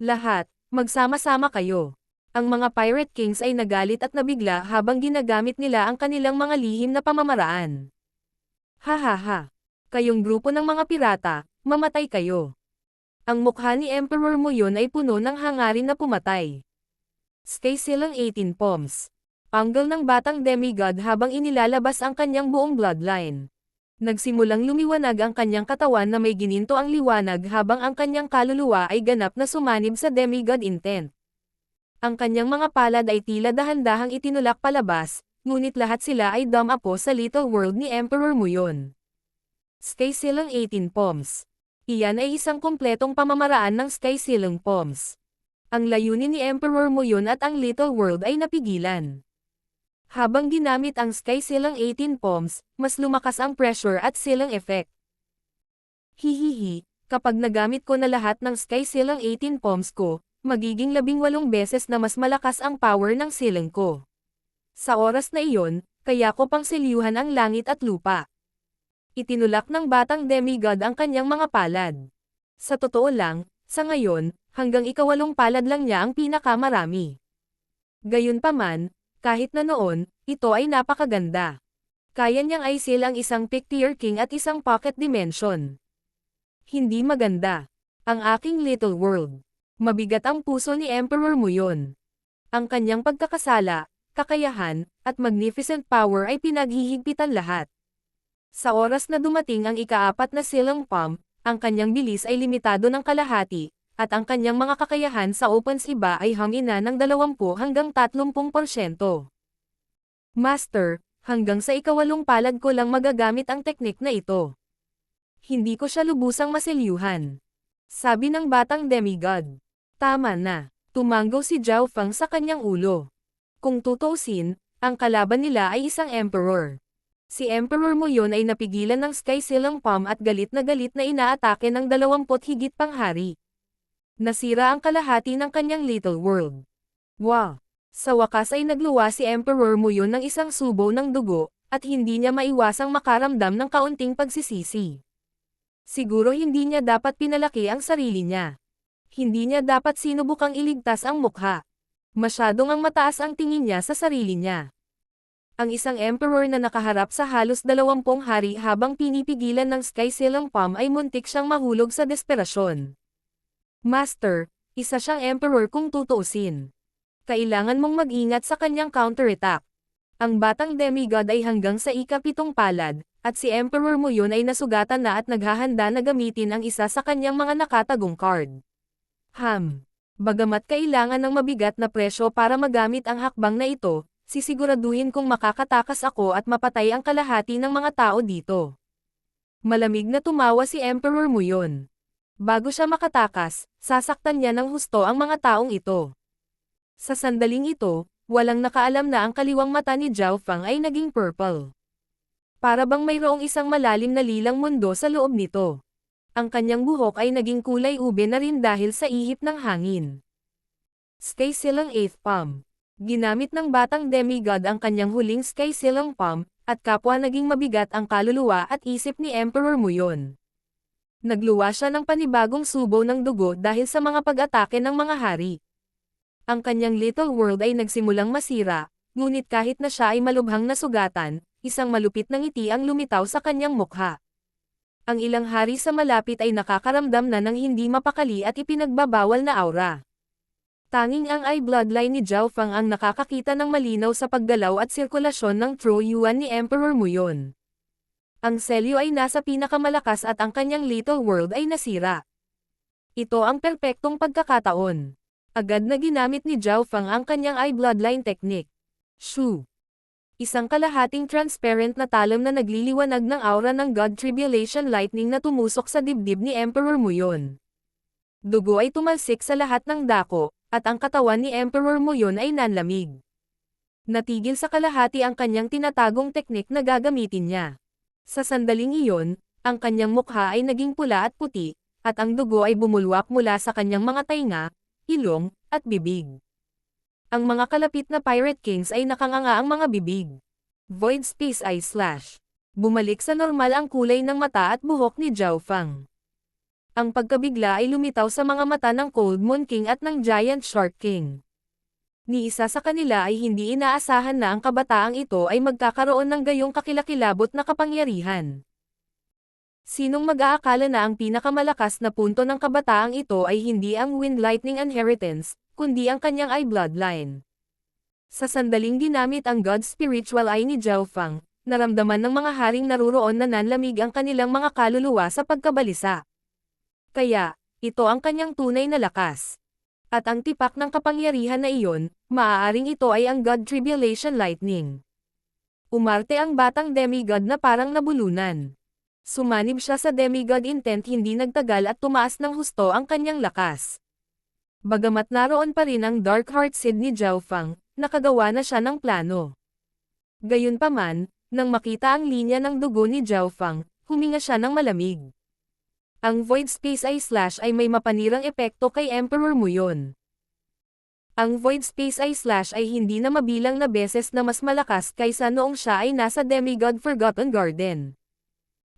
Lahat, magsama-sama kayo. Ang mga Pirate Kings ay nagalit at nabigla habang ginagamit nila ang kanilang mga lihim na pamamaraan. Hahaha. Kayong grupo ng mga pirata, mamatay kayo. Ang mukha ni Emperor Muyon ay puno ng hangarin na pumatay. Stay silang 18 palms. Panggal ng batang demigod habang inilalabas ang kanyang buong bloodline. Nagsimulang lumiwanag ang kanyang katawan na may gininto ang liwanag habang ang kanyang kaluluwa ay ganap na sumanib sa demigod intent. Ang kanyang mga palad ay tila dahan-dahang itinulak palabas, ngunit lahat sila ay dumapo sa Little World ni Emperor Muyon. Sky silang 18 palms. Iyan ay isang kumpletong pamamaraan ng Sky silang palms. Ang layunin ni Emperor Muyon at ang Little World ay napigilan. Habang ginamit ang Sky silang 18 palms, mas lumakas ang pressure at silang effect. Hihihi, kapag nagamit ko na lahat ng Sky silang 18 palms ko, magiging 18 beses na mas malakas ang power ng silang ko. Sa oras na iyon, kaya ko pang silyuhan ang langit at lupa. Itinulak ng batang demigod ang kanyang mga palad. Sa totoo lang, sa ngayon, hanggang 8 palad lang niya ang pinakamarami. Gayunpaman, kahit na noon, ito ay napakaganda. Kaya niyang i-seal ang isang Pictier King at isang Pocket Dimension. Hindi maganda. Ang aking Little World. Mabigat ang puso ni Emperor Muyon. Ang kanyang pagkakasala, kakayahan, at magnificent power ay pinaghihigpitan lahat. Sa oras na dumating ang ika-4 na silang palm, ang kanyang bilis ay limitado ng kalahati, at ang kanyang mga kakayahan sa opens iba ay hangina ng 20 hanggang 30%. Master, hanggang sa 8 palad ko lang magagamit ang teknik na ito. Hindi ko siya lubusang masilyuhan. Sabi ng batang demigod. Tama na. Tumanggo si Zhao Fang sa kanyang ulo. Kung tutuusin, ang kalaban nila ay isang emperor. Si Emperor Muyon ay napigilan ng Sky silang palm at galit na inaatake ng 20 higit pang hari. Nasira ang kalahati ng kanyang Little World. Wow! Sa wakas ay nagluwa si Emperor Muyon ng isang subo ng dugo, at hindi niya maiwasang makaramdam ng kaunting pagsisisi. Siguro hindi niya dapat pinalaki ang sarili niya. Hindi niya dapat sinubukang iligtas ang mukha. Masyadong ang mataas ang tingin niya sa sarili niya. Ang isang emperor na nakaharap sa halos 20 hari habang pinipigilan ng Sky silang palm ay muntik siyang mahulog sa desperasyon. Master, isa siyang emperor kung tutuusin. Kailangan mong mag-ingat sa kanyang counterattack. Ang batang demigod ay hanggang sa ika-7 palad, at si Emperor Muyon ay nasugatan na at naghahanda na gamitin ang isa sa kanyang mga nakatagong card. Bagamat kailangan ng mabigat na presyo para magamit ang hakbang na ito, sisiguraduhin kong makakatakas ako at mapatay ang kalahati ng mga tao dito. Malamig na tumawa si Emperor Muyon. Bago siya makatakas, sasaktan niya ng husto ang mga taong ito. Sa sandaling ito, walang nakaalam na ang kaliwang mata ni Zhao Fang ay naging purple. Para bang mayroong isang malalim na lilang mundo sa loob nito. Ang kanyang buhok ay naging kulay ube na rin dahil sa ihip ng hangin. Sky Silang 8th Palm. Ginamit ng batang demigod ang kanyang huling Sky Silang Palm, at kapwa naging mabigat ang kaluluwa at isip ni Emperor Muyon. Nagluwa siya ng panibagong subo ng dugo dahil sa mga pag-atake ng mga hari. Ang kanyang little world ay nagsimulang masira, ngunit kahit na siya ay malubhang nasugatan, isang malupit na ngiti ang lumitaw sa kanyang mukha. Ang ilang hari sa malapit ay nakakaramdam na ng hindi mapakali at ipinagbabawal na aura. Tanging ang eye bloodline ni Zhao Fang ang nakakakita ng malinaw sa paggalaw at sirkulasyon ng True Yuan ni Emperor Muyon. Ang selyo ay nasa pinakamalakas at ang kanyang little world ay nasira. Ito ang perpektong pagkakataon. Agad na ginamit ni Zhao Fang ang kanyang eye bloodline technique. Shu. Isang kalahating transparent na talam na nagliliwanag ng aura ng God Tribulation Lightning na tumusok sa dibdib ni Emperor Muyon. Dugo ay tumalsik sa lahat ng dako, at ang katawan ni Emperor Muyon ay nanlamig. Natigil sa kalahati ang kanyang tinatagong teknik na gagamitin niya. Sa sandaling iyon, ang kanyang mukha ay naging pula at puti, at ang dugo ay bumulwak mula sa kanyang mga tainga, ilong, at bibig. Ang mga kalapit na Pirate Kings ay nakanganga ang mga bibig. Void Space Eye Slash. Bumalik sa normal ang kulay ng mata at buhok ni Zhao Fang. Ang pagkabigla ay lumitaw sa mga mata ng Cold Moon King at ng Giant Shark King. Ni isa sa kanila ay hindi inaasahan na ang kabataang ito ay magkakaroon ng gayong kakilakilabot na kapangyarihan. Sinong mag-aakala na ang pinakamalakas na punto ng kabataang ito ay hindi ang Wind Lightning Inheritance, kundi ang kanyang eye bloodline. Sa sandaling ginamit ang God Spiritual Eye ni Zhao Fang, naramdaman ng mga haring naruroon na nanlamig ang kanilang mga kaluluwa sa pagkabalisa. Kaya, ito ang kanyang tunay na lakas. At ang tipak ng kapangyarihan na iyon, maaaring ito ay ang God Tribulation Lightning. Umarte ang batang demigod na parang nabulunan. Sumanib siya sa demigod intent, hindi nagtagal at tumaas ng husto ang kanyang lakas. Bagamat naroon pa rin ang Dark Heart Seed ni Zhao Fang, nakagawa na siya ng plano. Gayunpaman, nang makita ang linya ng dugo ni Zhao Fang, huminga siya ng malamig. Ang Void Space Eye Slash ay may mapanirang epekto kay Emperor Muyon. Ang Void Space Eye Slash ay hindi na mabilang na beses na mas malakas kaysa noong siya ay nasa Demigod Forgotten Garden.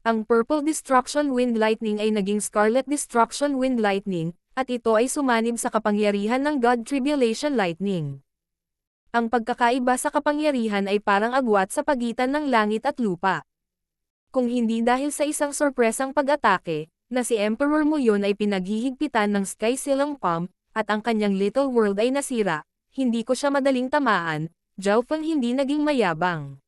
Ang Purple Destruction Wind Lightning ay naging Scarlet Destruction Wind Lightning, at ito ay sumanib sa kapangyarihan ng God Tribulation Lightning. Ang pagkakaiba sa kapangyarihan ay parang agwat sa pagitan ng langit at lupa. Kung hindi dahil sa isang sorpresang pag-atake, na si Emperor Muyon ay pinaghihigpitan ng Sky Silang Palm, at ang kanyang little world ay nasira, hindi ko siya madaling tamaan, Zhao Fang hindi naging mayabang.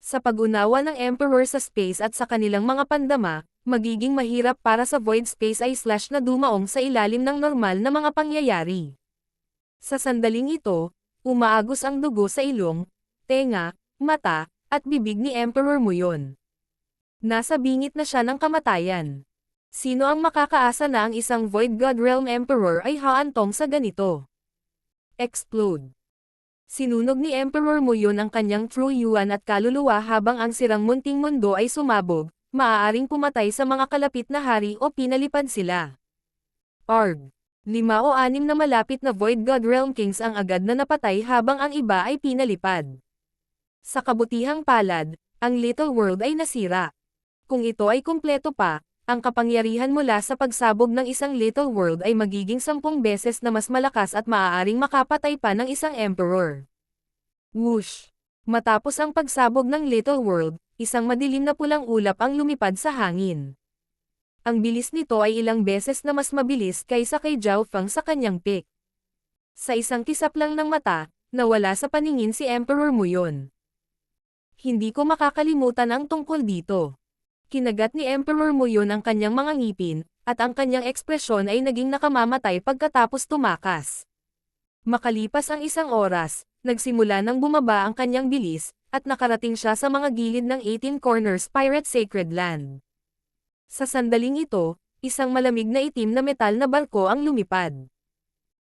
Sa pag-unawa ng Emperor sa space at sa kanilang mga pandama, magiging mahirap para sa Void Space Eye Slash na dumaong sa ilalim ng normal na mga pangyayari. Sa sandaling ito, umaagos ang dugo sa ilong, tenga, mata, at bibig ni Emperor Muyon. Nasa bingit na siya ng kamatayan. Sino ang makakaasa na ang isang Void God Realm Emperor ay haantong sa ganito? Explode. Sinunog ni Emperor Muyon ang kanyang True Yuan at kaluluwa habang ang sirang munting mundo ay sumabog, maaaring pumatay sa mga kalapit na hari o pinalipad sila. Arg. 5 o 6 na malapit na Void God Realm Kings ang agad na napatay habang ang iba ay pinalipad. Sa kabutihang palad, ang Little World ay nasira. Kung ito ay kumpleto pa, ang kapangyarihan mula sa pagsabog ng isang Little World ay magiging 10 beses na mas malakas at maaaring makapatay pa ng isang Emperor. Whoosh! Matapos ang pagsabog ng Little World, isang madilim na pulang ulap ang lumipad sa hangin. Ang bilis nito ay ilang beses na mas mabilis kaysa kay Zhao Fang sa kanyang peak. Sa isang kisap lang ng mata, nawala sa paningin si Emperor Muyon. Hindi ko makakalimutan ang tungkol dito. Kinagat ni Emperor Muyon ang kanyang mga ngipin, at ang kanyang ekspresyon ay naging nakamamatay pagkatapos tumakas. Makalipas ang isang oras, nagsimula nang bumaba ang kanyang bilis, at nakarating siya sa mga gilid ng 18 Corners Pirate Sacred Land. Sa sandaling ito, isang malamig na itim na metal na barko ang lumipad.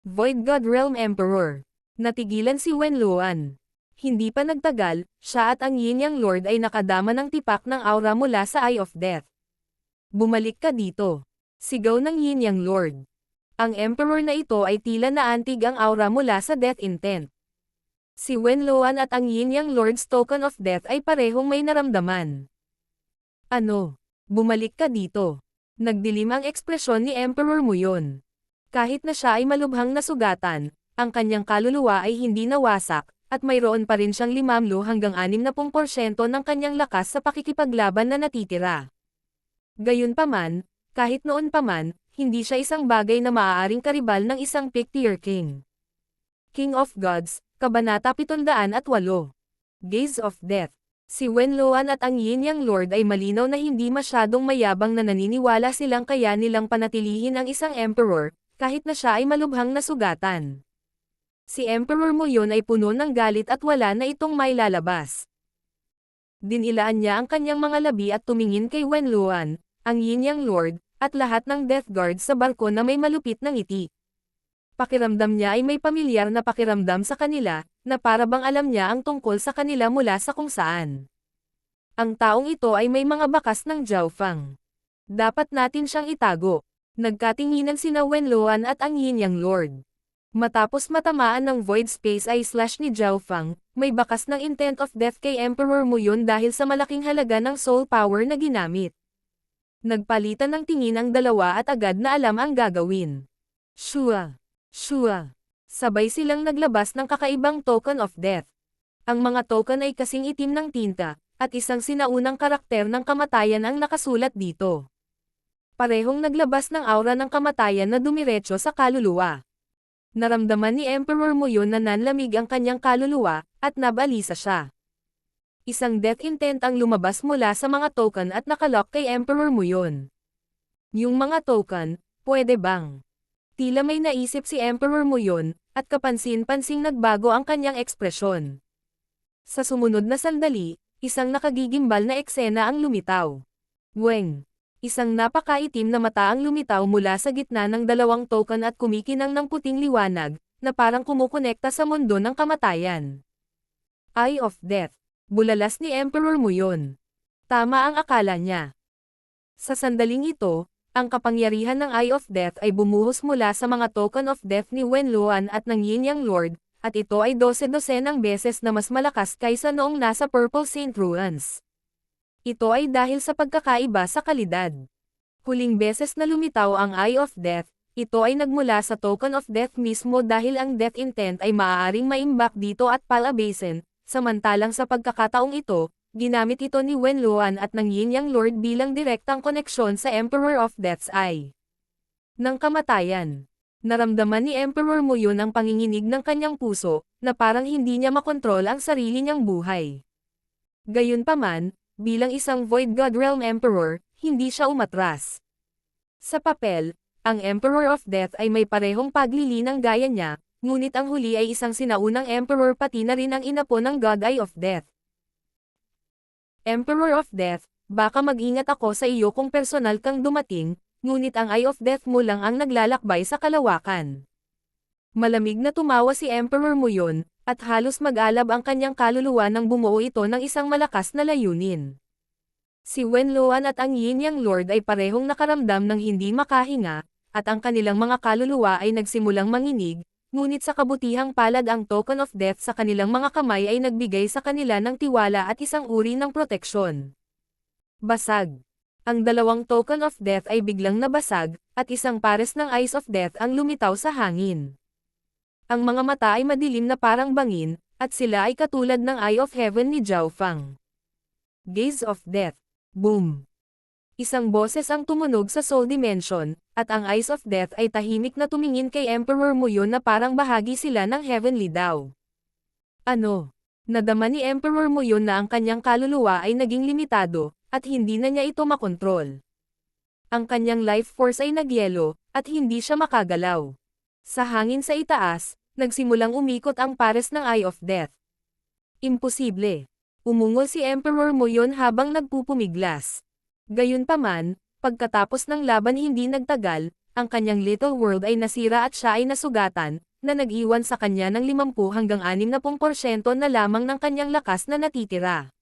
Void God Realm Emperor. Natigilan si Wenluan. Hindi pa nagtagal, siya at ang Yin Yang Lord ay nakadama ng tipak ng aura mula sa Eye of Death. Bumalik ka dito. Sigaw ng Yin Yang Lord. Ang Emperor na ito ay tila naantig ang aura mula sa Death Intent. Si Wenluan at ang Yin Yang Lord's Token of Death ay parehong may naramdaman. Ano? Bumalik ka dito. Nagdilim ang ekspresyon ni Emperor Muyon. Kahit na siya ay malubhang nasugatan, ang kanyang kaluluwa ay hindi nawasak, at mayroon pa rin siyang 50 hanggang 60% ng kanyang lakas sa pakikipaglaban na natitira. Gayunpaman, kahit noon pa man, hindi siya isang bagay na maaaring karibal ng isang Pick-tier King. King of Gods, Kabanata 708. Gaze of Death. Si Wenluan at ang Yin Yang Lord ay malinaw na hindi masyadong mayabang na naniniwala silang kaya nilang panatilihin ang isang emperor, kahit na siya ay malubhang nasugatan. Si Emperor Muyon ay puno ng galit at wala na itong may lalabas. Dinilaan niya ang kanyang mga labi at tumingin kay Wenluan, ang Yin Yang Lord, at lahat ng Death Guard sa barko na may malupit na ngiti. Pakiramdam niya ay may pamilyar na pakiramdam sa kanila, na para bang alam niya ang tungkol sa kanila mula sa kung saan. Ang taong ito ay may mga bakas ng Jiaofang. Dapat natin siyang itago. Nagkatinginan sina Wenluan at ang Yin Yang Lord. Matapos matamaan ng Void Space Eye Slash ni Jiaofang, may bakas ng Intent of Death kay Emperor Muyon dahil sa malaking halaga ng soul power na ginamit. Nagpalitan ng tingin ang dalawa at agad na alam ang gagawin. Shua! Shua! Sabay silang naglabas ng kakaibang Token of Death. Ang mga token ay kasing itim ng tinta, at isang sinaunang karakter ng kamatayan ang nakasulat dito. Parehong naglabas ng aura ng kamatayan na dumiretso sa kaluluwa. Naramdaman ni Emperor Muyon na nanlamig ang kanyang kaluluwa, at nabalisa siya. Isang death intent ang lumabas mula sa mga token at nakalock kay Emperor Muyon. Yung mga token, pwede bang? Tila may naisip si Emperor Muyon, at kapansin-pansing nagbago ang kanyang ekspresyon. Sa sumunod na sandali, isang nakagigimbal na eksena ang lumitaw. Weng! Isang napakaitim na mata ang lumitaw mula sa gitna ng dalawang token at kumikinang ng puting liwanag, na parang kumukonekta sa mundo ng kamatayan. Eye of Death. Bulalas ni Emperor Muyon. Tama ang akala niya. Sa sandaling ito, ang kapangyarihan ng Eye of Death ay bumuhos mula sa mga Token of Death ni Wenluan at ng Yin Yang Lord, at ito ay 12-dosenang beses na mas malakas kaysa noong nasa Purple Saint Ruins. Ito ay dahil sa pagkakaiba sa kalidad. Huling beses na lumitaw ang Eye of Death, ito ay nagmula sa Token of Death mismo dahil ang Death Intent ay maaaring maimbak dito at palabasin, samantalang sa pagkakataong ito, ginamit ito ni Wenluan at ng Yin Yang Lord bilang direktang koneksyon sa Emperor of Death's Eye. Ng kamatayan. Naramdaman ni Emperor Muyon ang panginginig ng kanyang puso, na parang hindi niya makontrol ang sarili niyang buhay. Gayunpaman, bilang isang Void God Realm Emperor, hindi siya umatras. Sa papel, ang Emperor of Death ay may parehong paglilinang gaya niya, ngunit ang huli ay isang sinaunang Emperor pati na rin ang inapo ng God Eye of Death. Emperor of Death, baka mag-ingat ako sa iyo kung personal kang dumating, ngunit ang Eye of Death mo lang ang naglalakbay sa kalawakan. Malamig na tumawa si Emperor Muyon, at halos mag-alab ang kanyang kaluluwa nang bumuo ito ng isang malakas na layunin. Si Wenluan at ang Yin Yang Lord ay parehong nakaramdam ng hindi makahinga, at ang kanilang mga kaluluwa ay nagsimulang manginig, ngunit sa kabutihang palad ang Token of Death sa kanilang mga kamay ay nagbigay sa kanila ng tiwala at isang uri ng proteksyon. Basag. Ang dalawang Token of Death ay biglang nabasag, at isang pares ng Eyes of Death ang lumitaw sa hangin. Ang mga mata ay madilim na parang bangin, at sila ay katulad ng Eye of Heaven ni Jiaofang. Gaze of Death. Boom! Isang boses ang tumunog sa Soul Dimension, at ang Eyes of Death ay tahimik na tumingin kay Emperor Muyon na parang bahagi sila ng Heavenly daw. Ano? Nadama ni Emperor Muyon na ang kanyang kaluluwa ay naging limitado, at hindi na niya ito makontrol. Ang kanyang life force ay nagyelo, at hindi siya makagalaw. Sa hangin sa itaas, nagsimulang umikot ang pares ng Eye of Death. Imposible. Umungol si Emperor Muyon habang nagpupumiglas. Gayunpaman, pagkatapos ng laban hindi nagtagal, ang kanyang little world ay nasira at siya ay nasugatan, na nag-iwan sa kanya ng 50 hanggang 60% na lamang ng kanyang lakas na natitira.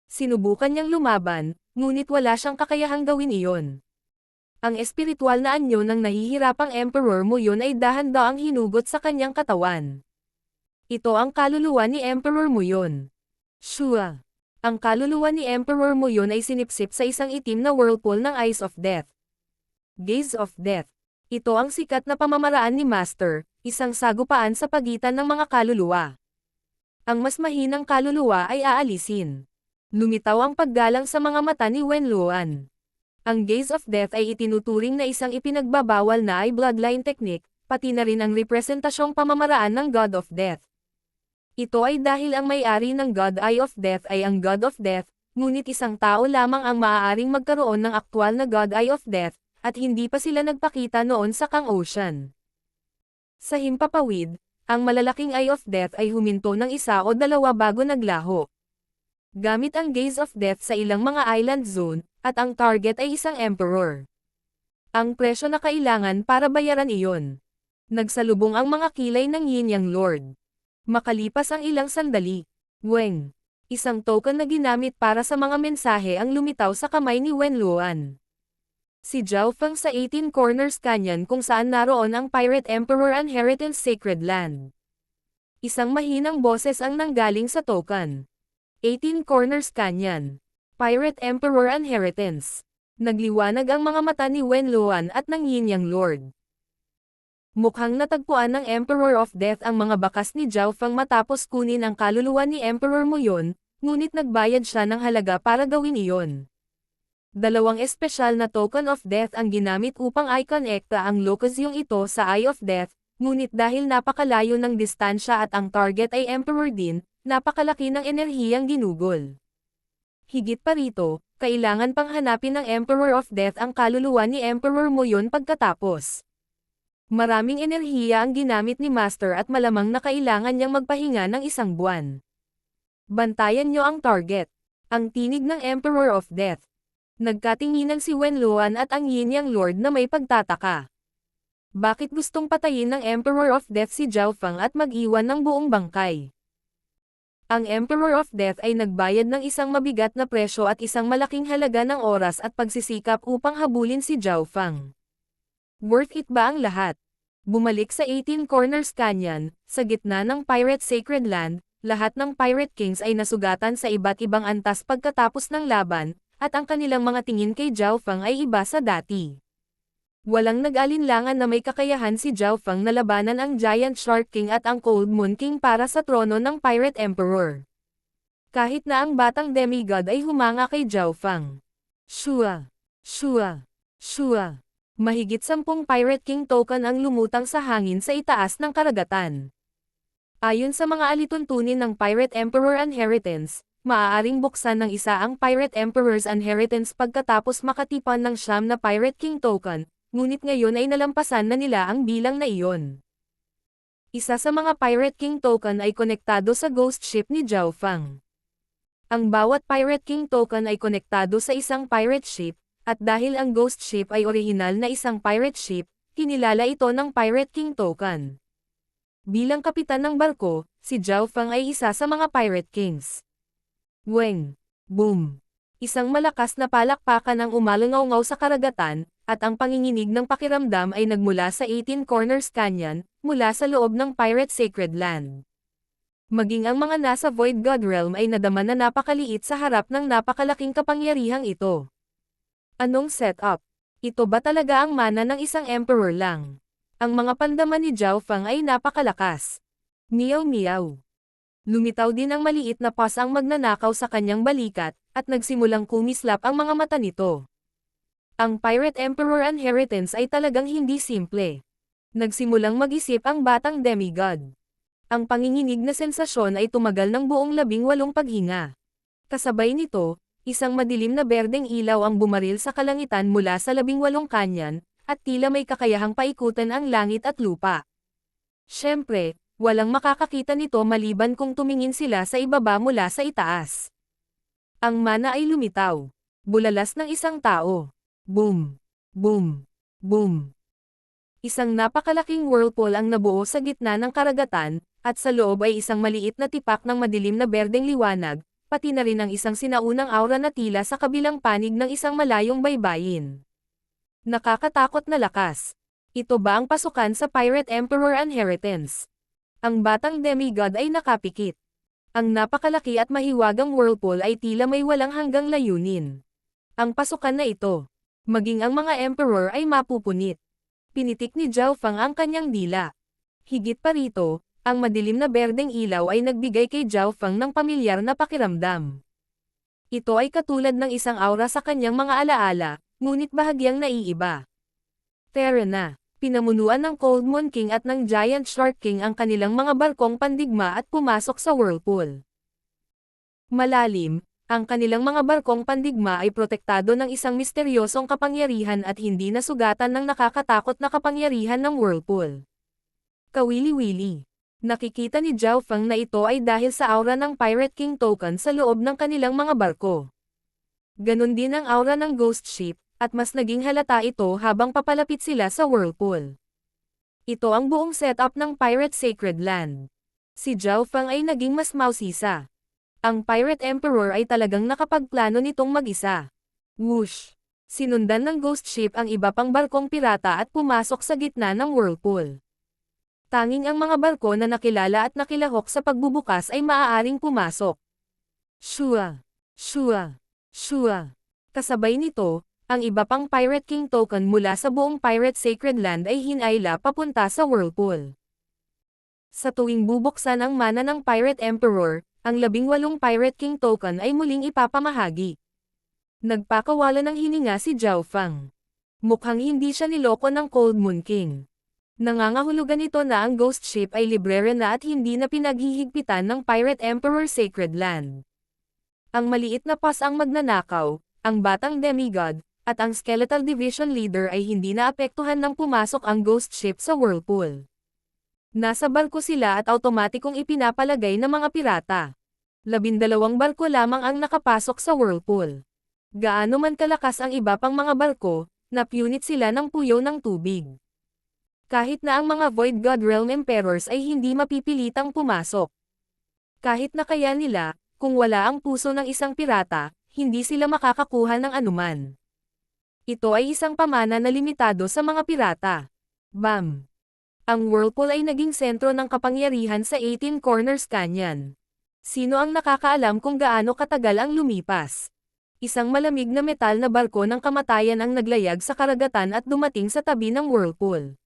Sinubukan niyang lumaban, ngunit wala siyang kakayahang gawin iyon. Ang espiritual na anyo ng nahihirapang Emperor Muyon ay dahan-daang hinugot sa kanyang katawan. Ito ang kaluluwa ni Emperor Muyon. Shua. Ang kaluluwa ni Emperor Muyon ay sinipsip sa isang itim na whirlpool ng Eyes of Death. Gaze of Death. Ito ang sikat na pamamaraan ni Master, isang sagupaan sa pagitan ng mga kaluluwa. Ang mas mahinang kaluluwa ay aalisin. Lumitaw ang paggalang sa mga mata ni Wenluan. Ang Gaze of Death ay itinuturing na isang ipinagbabawal na ay bloodline technique, pati na rin ang representasyong pamamaraan ng God of Death. Ito ay dahil ang may-ari ng God Eye of Death ay ang God of Death, ngunit isang tao lamang ang maaaring magkaroon ng aktwal na God Eye of Death, at hindi pa sila nagpakita noon sa Kang Ocean. Sa himpapawid, ang malalaking Eye of Death ay huminto ng 1 o 2 bago naglaho. Gamit ang Gaze of Death sa ilang mga island zone, at ang target ay isang emperor. Ang presyo na kailangan para bayaran iyon. Nagsalubong ang mga kilay ng Yin Yang Lord. Makalipas ang ilang sandali, Weng, isang token na ginamit para sa mga mensahe ang lumitaw sa kamay ni Wenluan. Si Zhao Feng sa 18 Corners Canyon kung saan naroon ang Pirate Emperor Inheritance Sacred Land. Isang mahinang boses ang nanggaling sa token. 18 Corners Canyon. Pirate Emperor Inheritance. Nagliwanag ang mga mata ni Wenluan at ng Yin Yang Lord. Mukhang natagpuan ng Emperor of Death ang mga bakas ni Zhao Feng matapos kunin ang kaluluwa ni Emperor Muyon, ngunit nagbayad siya ng halaga para gawin iyon. 2 espesyal na token of death ang ginamit upang i-connecta ang lokasyong ito sa Eye of Death, ngunit dahil napakalayo ng distansya at ang target ay Emperor din, napakalaki ng enerhiyang ginugol. Higit pa rito, kailangan pang hanapin ng Emperor of Death ang kaluluwa ni Emperor Muyon pagkatapos. Maraming enerhiya ang ginamit ni Master at malamang na kailangan niyang magpahinga ng 1 buwan. Bantayan niyo ang target. Ang tinig ng Emperor of Death. Nagkatinginan si Wenluan at ang Yin Yang Lord na may pagtataka. Bakit gustong patayin ng Emperor of Death si Zhao Feng at mag-iwan ng buong bangkay? Ang Emperor of Death ay nagbayad ng isang mabigat na presyo at isang malaking halaga ng oras at pagsisikap upang habulin si Zhao Feng. Worth it ba ang lahat? Bumalik sa 18 Corners Canyon, sa gitna ng Pirate Sacred Land, lahat ng Pirate Kings ay nasugatan sa iba't ibang antas pagkatapos ng laban, at ang kanilang mga tingin kay Zhao Feng ay iba sa dati. Walang nag-alinlangan na may kakayahan si Zhao Feng na labanan ang Giant Shark King at ang Cold Moon King para sa trono ng Pirate Emperor. Kahit na ang batang demigod ay humanga kay Zhao Feng. Shua! Shua! Shua! Mahigit 10 Pirate King token ang lumutang sa hangin sa itaas ng karagatan. Ayon sa mga alituntunin ng Pirate Emperor Inheritance, maaaring buksan ng isa ang Pirate Emperor's Inheritance pagkatapos makatipan ng 9 na Pirate King token, ngunit ngayon ay nalampasan na nila ang bilang na iyon. Isa sa mga Pirate King token ay konektado sa ghost ship ni Zhao Feng. Ang bawat Pirate King token ay konektado sa isang pirate ship, at dahil ang ghost ship ay orihinal na isang pirate ship, kinilala ito ng Pirate King token. Bilang kapitan ng barko, si Zhao Feng ay isa sa mga Pirate Kings. Weng! Boom! Isang malakas na palakpakan ang umalangaw-ngaw sa karagatan, at ang panginginig ng pakiramdam ay nagmula sa 18 Corners Canyon, mula sa loob ng Pirate Sacred Land. Maging ang mga nasa Void God Realm ay nadama na napakaliit sa harap ng napakalaking kapangyarihang ito. Anong setup? Ito ba talaga ang mana ng isang emperor lang? Ang mga pandaman ni Zhao Feng ay napakalakas. Meow meow. Lumitaw din ang maliit na paws ang magnanakaw sa kanyang balikat, at nagsimulang kumislap ang mga mata nito. Ang Pirate Emperor Inheritance ay talagang hindi simple. Nagsimulang mag-isip ang batang demigod. Ang panginginig na sensasyon ay tumagal ng buong 18 paghinga. Kasabay nito, isang madilim na berdeng ilaw ang bumaril sa kalangitan mula sa 18 kanyan, at tila may kakayahang paikutan ang langit at lupa. Siyempre, walang makakakita nito maliban kung tumingin sila sa ibaba mula sa itaas. Ang mana ay lumitaw. Bulalas ng isang tao. Boom! Boom! Boom! Isang napakalaking whirlpool ang nabuo sa gitna ng karagatan, at sa loob ay isang maliit na tipak ng madilim na berdeng liwanag, pati na rin ang isang sinaunang aura na tila sa kabilang panig ng isang malayong baybayin. Nakakatakot na lakas. Ito ba ang pasukan sa Pirate Emperor Inheritance? Ang batang demigod ay nakapikit. Ang napakalaki at mahiwagang whirlpool ay tila may walang hanggang layunin. Ang pasukan na ito, maging ang mga emperor ay mapupunit. Pinitik ni Zhao Fang ang kanyang dila. Higit pa rito, ang madilim na berdeng ilaw ay nagbigay kay Zhao Fang ng pamilyar na pakiramdam. Ito ay katulad ng isang aura sa kanyang mga alaala, ngunit bahagyang naiiba. Tara na, pinamunuan ng Cold Moon King at ng Giant Shark King ang kanilang mga barkong pandigma at pumasok sa whirlpool. Malalim, ang kanilang mga barkong pandigma ay protektado ng isang misteryosong kapangyarihan at hindi nasugatan ng nakakatakot na kapangyarihan ng whirlpool. Kawili-wili. Nakikita ni Zhao Fang na ito ay dahil sa aura ng Pirate King token sa loob ng kanilang mga barko. Ganon din ang aura ng Ghost Ship, at mas naging halata ito habang papalapit sila sa whirlpool. Ito ang buong setup ng Pirate Sacred Land. Si Zhao Fang ay naging mas mausisa. Ang Pirate Emperor ay talagang nakapagplano nitong mag-isa. Whoosh! Sinundan ng Ghost Ship ang iba pang barkong pirata at pumasok sa gitna ng whirlpool. Tanging ang mga barko na nakilala at nakilahok sa pagbubukas ay maaaring pumasok. Shua! Shua! Shua! Kasabay nito, ang iba pang Pirate King token mula sa buong Pirate Sacred Land ay hinayla papunta sa whirlpool. Sa tuwing bubuksan ang mana ng Pirate Emperor, ang 18 Pirate King token ay muling ipapamahagi. Nagpakawala ng hininga si Zhao Fang. Mukhang hindi siya niloko ng Cold Moon King. Nangangahulugan ito na ang Ghost Ship ay libre na at hindi na pinaghihigpitan ng Pirate Emperor Sacred Land. Ang maliit na pas ang magnanakaw, ang batang demigod, at ang Skeletal Division Leader ay hindi naapektuhan nang pumasok ang Ghost Ship sa whirlpool. Nasa barko sila at automatikong ipinapalagay ng mga pirata. 12 barko lamang ang nakapasok sa whirlpool. Gaano man kalakas ang iba pang mga barko, napunit sila ng puyaw ng tubig. Kahit na ang mga Void God Realm Emperors ay hindi mapipilitang pumasok. Kahit na kaya nila, kung wala ang puso ng isang pirata, hindi sila makakakuha ng anuman. Ito ay isang pamana na limitado sa mga pirata. Bam! Ang whirlpool ay naging sentro ng kapangyarihan sa 18 Corners Canyon. Sino ang nakakaalam kung gaano katagal ang lumipas? Isang malamig na metal na barko ng kamatayan ang naglayag sa karagatan at dumating sa tabi ng whirlpool.